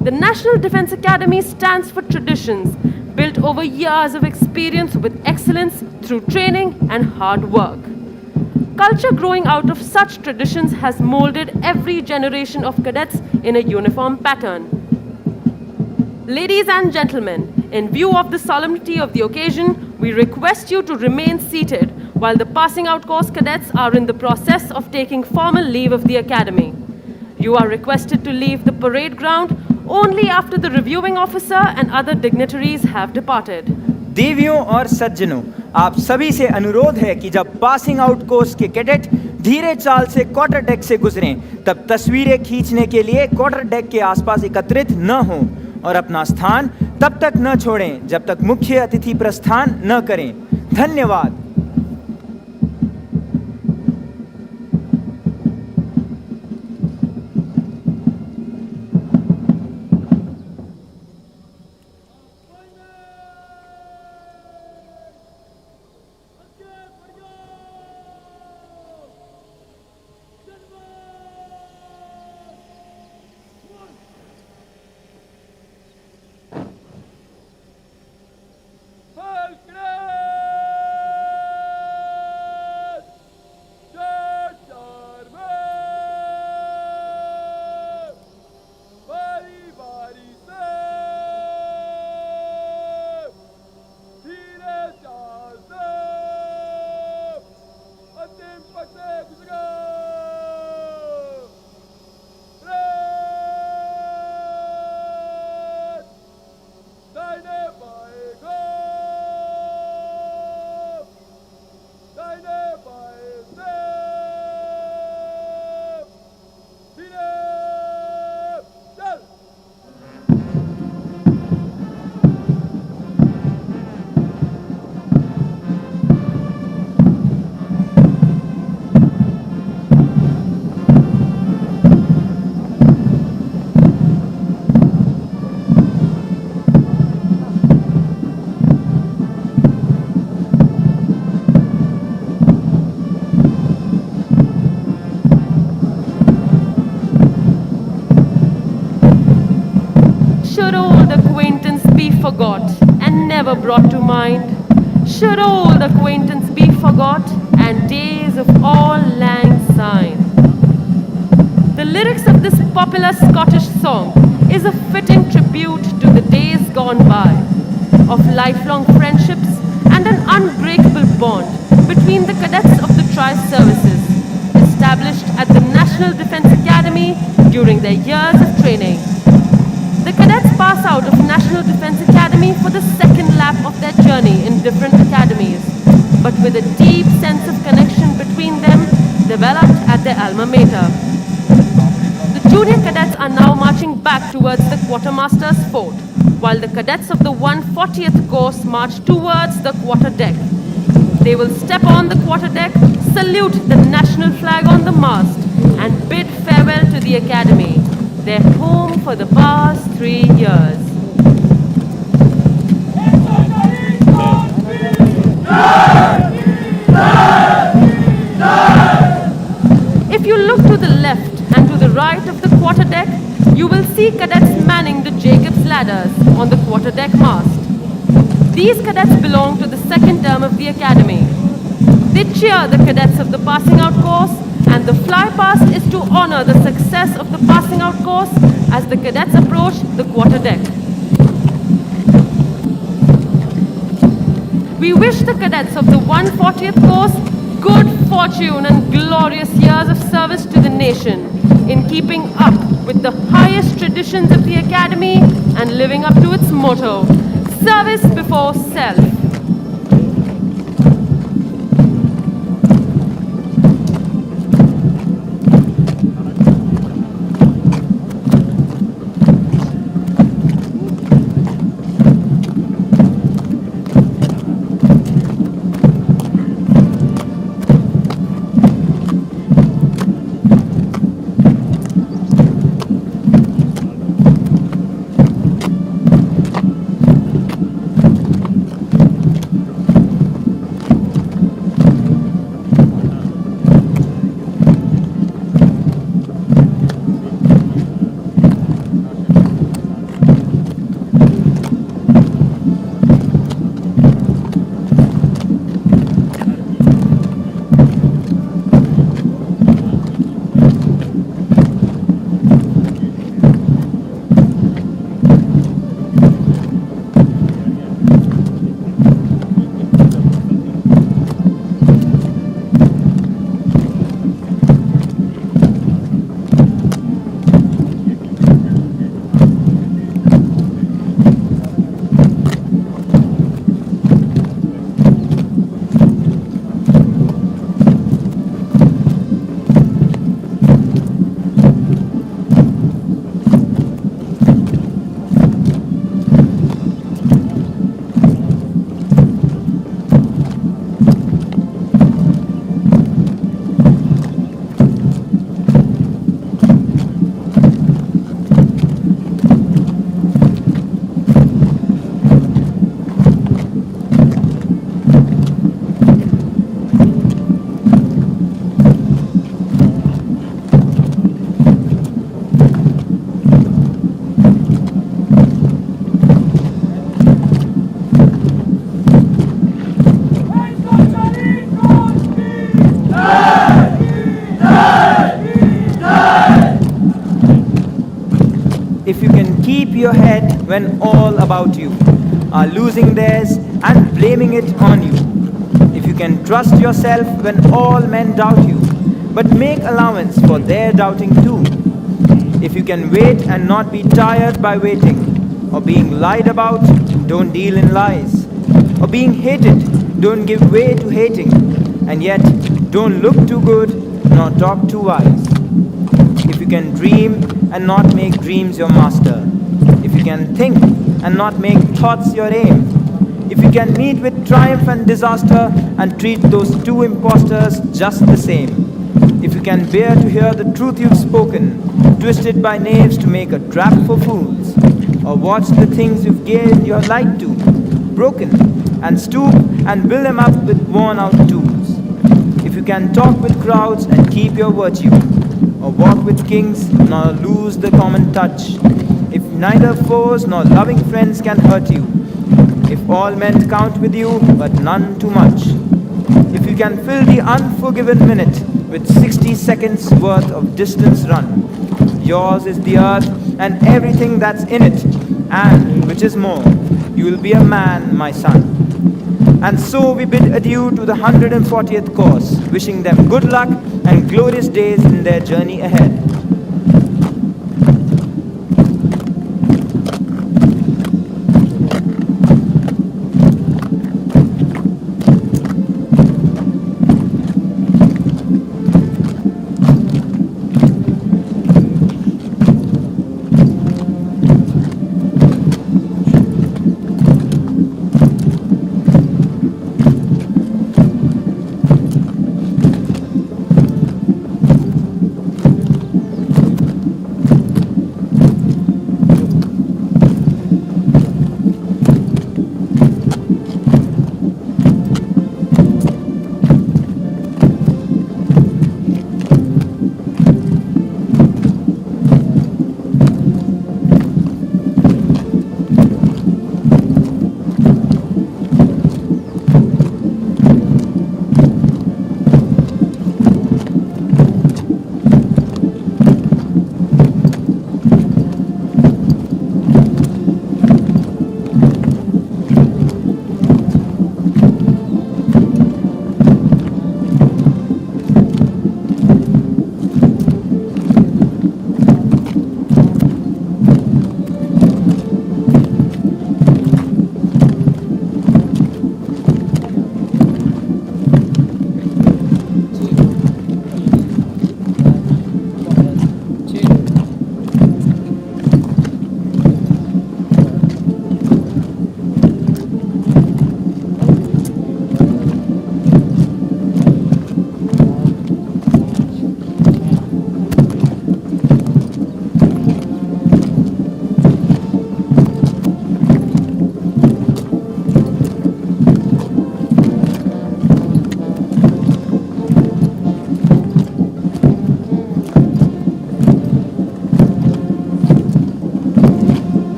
The National Defense Academy stands for traditions built over years of experience with excellence through training and hard work. Culture growing out of such traditions has molded every generation of cadets in a uniform pattern. Ladies and gentlemen, in view of the solemnity of the occasion, we request you to remain seated while the passing out course cadets are in the process of taking formal leave of the Academy. You are requested to leave the parade ground only after the reviewing officer and other dignitaries have departed. देवियों और सज्जनों, आप सभी से अनुरोध है कि जब पासिंग आउट कोर्स के कैडेट धीरे चाल से क्वार्टर डेक से गुजरें, तब तस्वीरें खींचने के लिए क्वार्टर डेक के आसपास एकत्रित न हों और अपना स्थान तब तक न छोड़ें जब तक मुख्य अतिथि प्रस्थान न करें। धन्यवाद। forgot and never brought to mind? Should old acquaintance be forgot and days of Auld Lang Syne? The lyrics of this popular Scottish song is a fitting tribute to the days gone by, of lifelong friendships and an unbreakable bond between the cadets of the militarized services established at the National Defence Academy during their years of training. The cadets pass out of National Defence Academy for the second lap of their journey in different academies, but with a deep sense of connection between them developed at their alma mater. The junior cadets are now marching back towards the quartermaster's fort, while the cadets of the 140th course march towards the quarterdeck. They will step on the quarterdeck, salute the national flag on the mast, and bid farewell to the academy, their home for the past 3 years. If you look to the left and to the right of the quarterdeck, you will see cadets manning the Jacob's ladders on the quarterdeck mast. These cadets belong to the second term of the academy. They cheer the cadets of the passing out course, and the fly past is to honor the success of the passing out course as the cadets approach the quarterdeck. We wish the cadets of the 140th course good fortune and glorious years of service to the nation in keeping up with the highest traditions of the academy and living up to its motto, service before self. If you can keep your head when all about you are losing theirs and blaming it on you. If you can trust yourself when all men doubt you, but make allowance for their doubting too. If you can wait and not be tired by waiting, or being lied about, don't deal in lies, or being hated, don't give way to hating, and yet don't look too good nor talk too wise. If you can dream and not make dreams your master, if you can think and not make thoughts your aim, if you can meet with triumph and disaster and treat those two impostors just the same, if you can bear to hear the truth you've spoken, twisted by knaves to make a trap for fools, or watch the things you've given your light to, broken, and stoop and build them up with worn-out tools, if you can talk with crowds and keep your virtue, or walk with kings nor lose the common touch, if neither foes nor loving friends can hurt you, if all men count with you but none too much, if you can fill the unforgiven minute with 60 seconds worth of distance run, yours is the earth and everything that's in it, and which is more, you will be a man, my son. And so we bid adieu to the 140th course, wishing them good luck and glorious days in their journey ahead.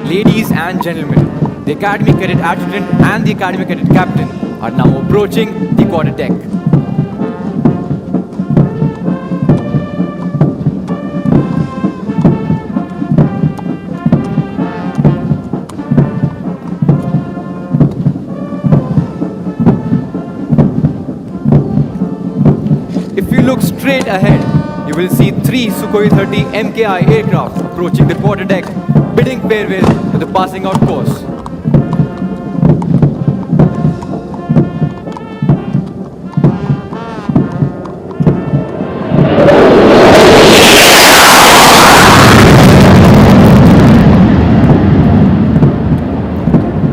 Ladies and gentlemen, the Academy Cadet Adjutant and the Academy Cadet Captain are now approaching the quarter deck. If you look straight ahead, you will see 3 Sukhoi 30 MKI aircraft approaching the quarter deck, bidding farewell to the passing out course.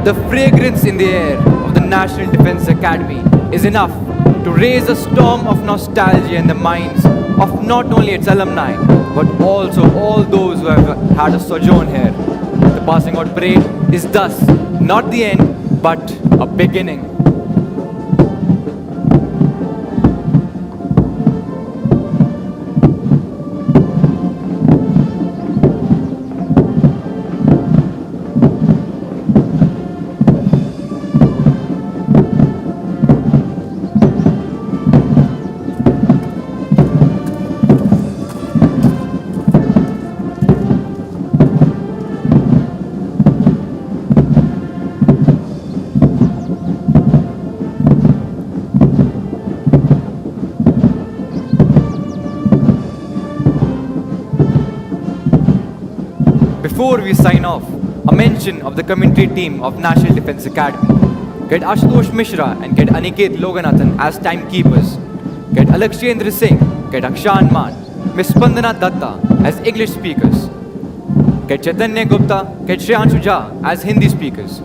The fragrance in the air of the National Defence Academy is enough to raise a storm of nostalgia in the minds of not only its alumni, but also all those who have had a sojourn here. The passing out parade is thus not the end, but a beginning. Before we sign off, a mention of the commentary team of National Defence Academy. Cadet Ashutosh Mishra and Cadet Aniket Loganathan as timekeepers. Cadet Alakshendra Singh, Cadet Akshan Man, Miss Spandana Datta as English speakers, Cadet Chaitanya Gupta, Cadet Shreyanshu Jha as Hindi speakers,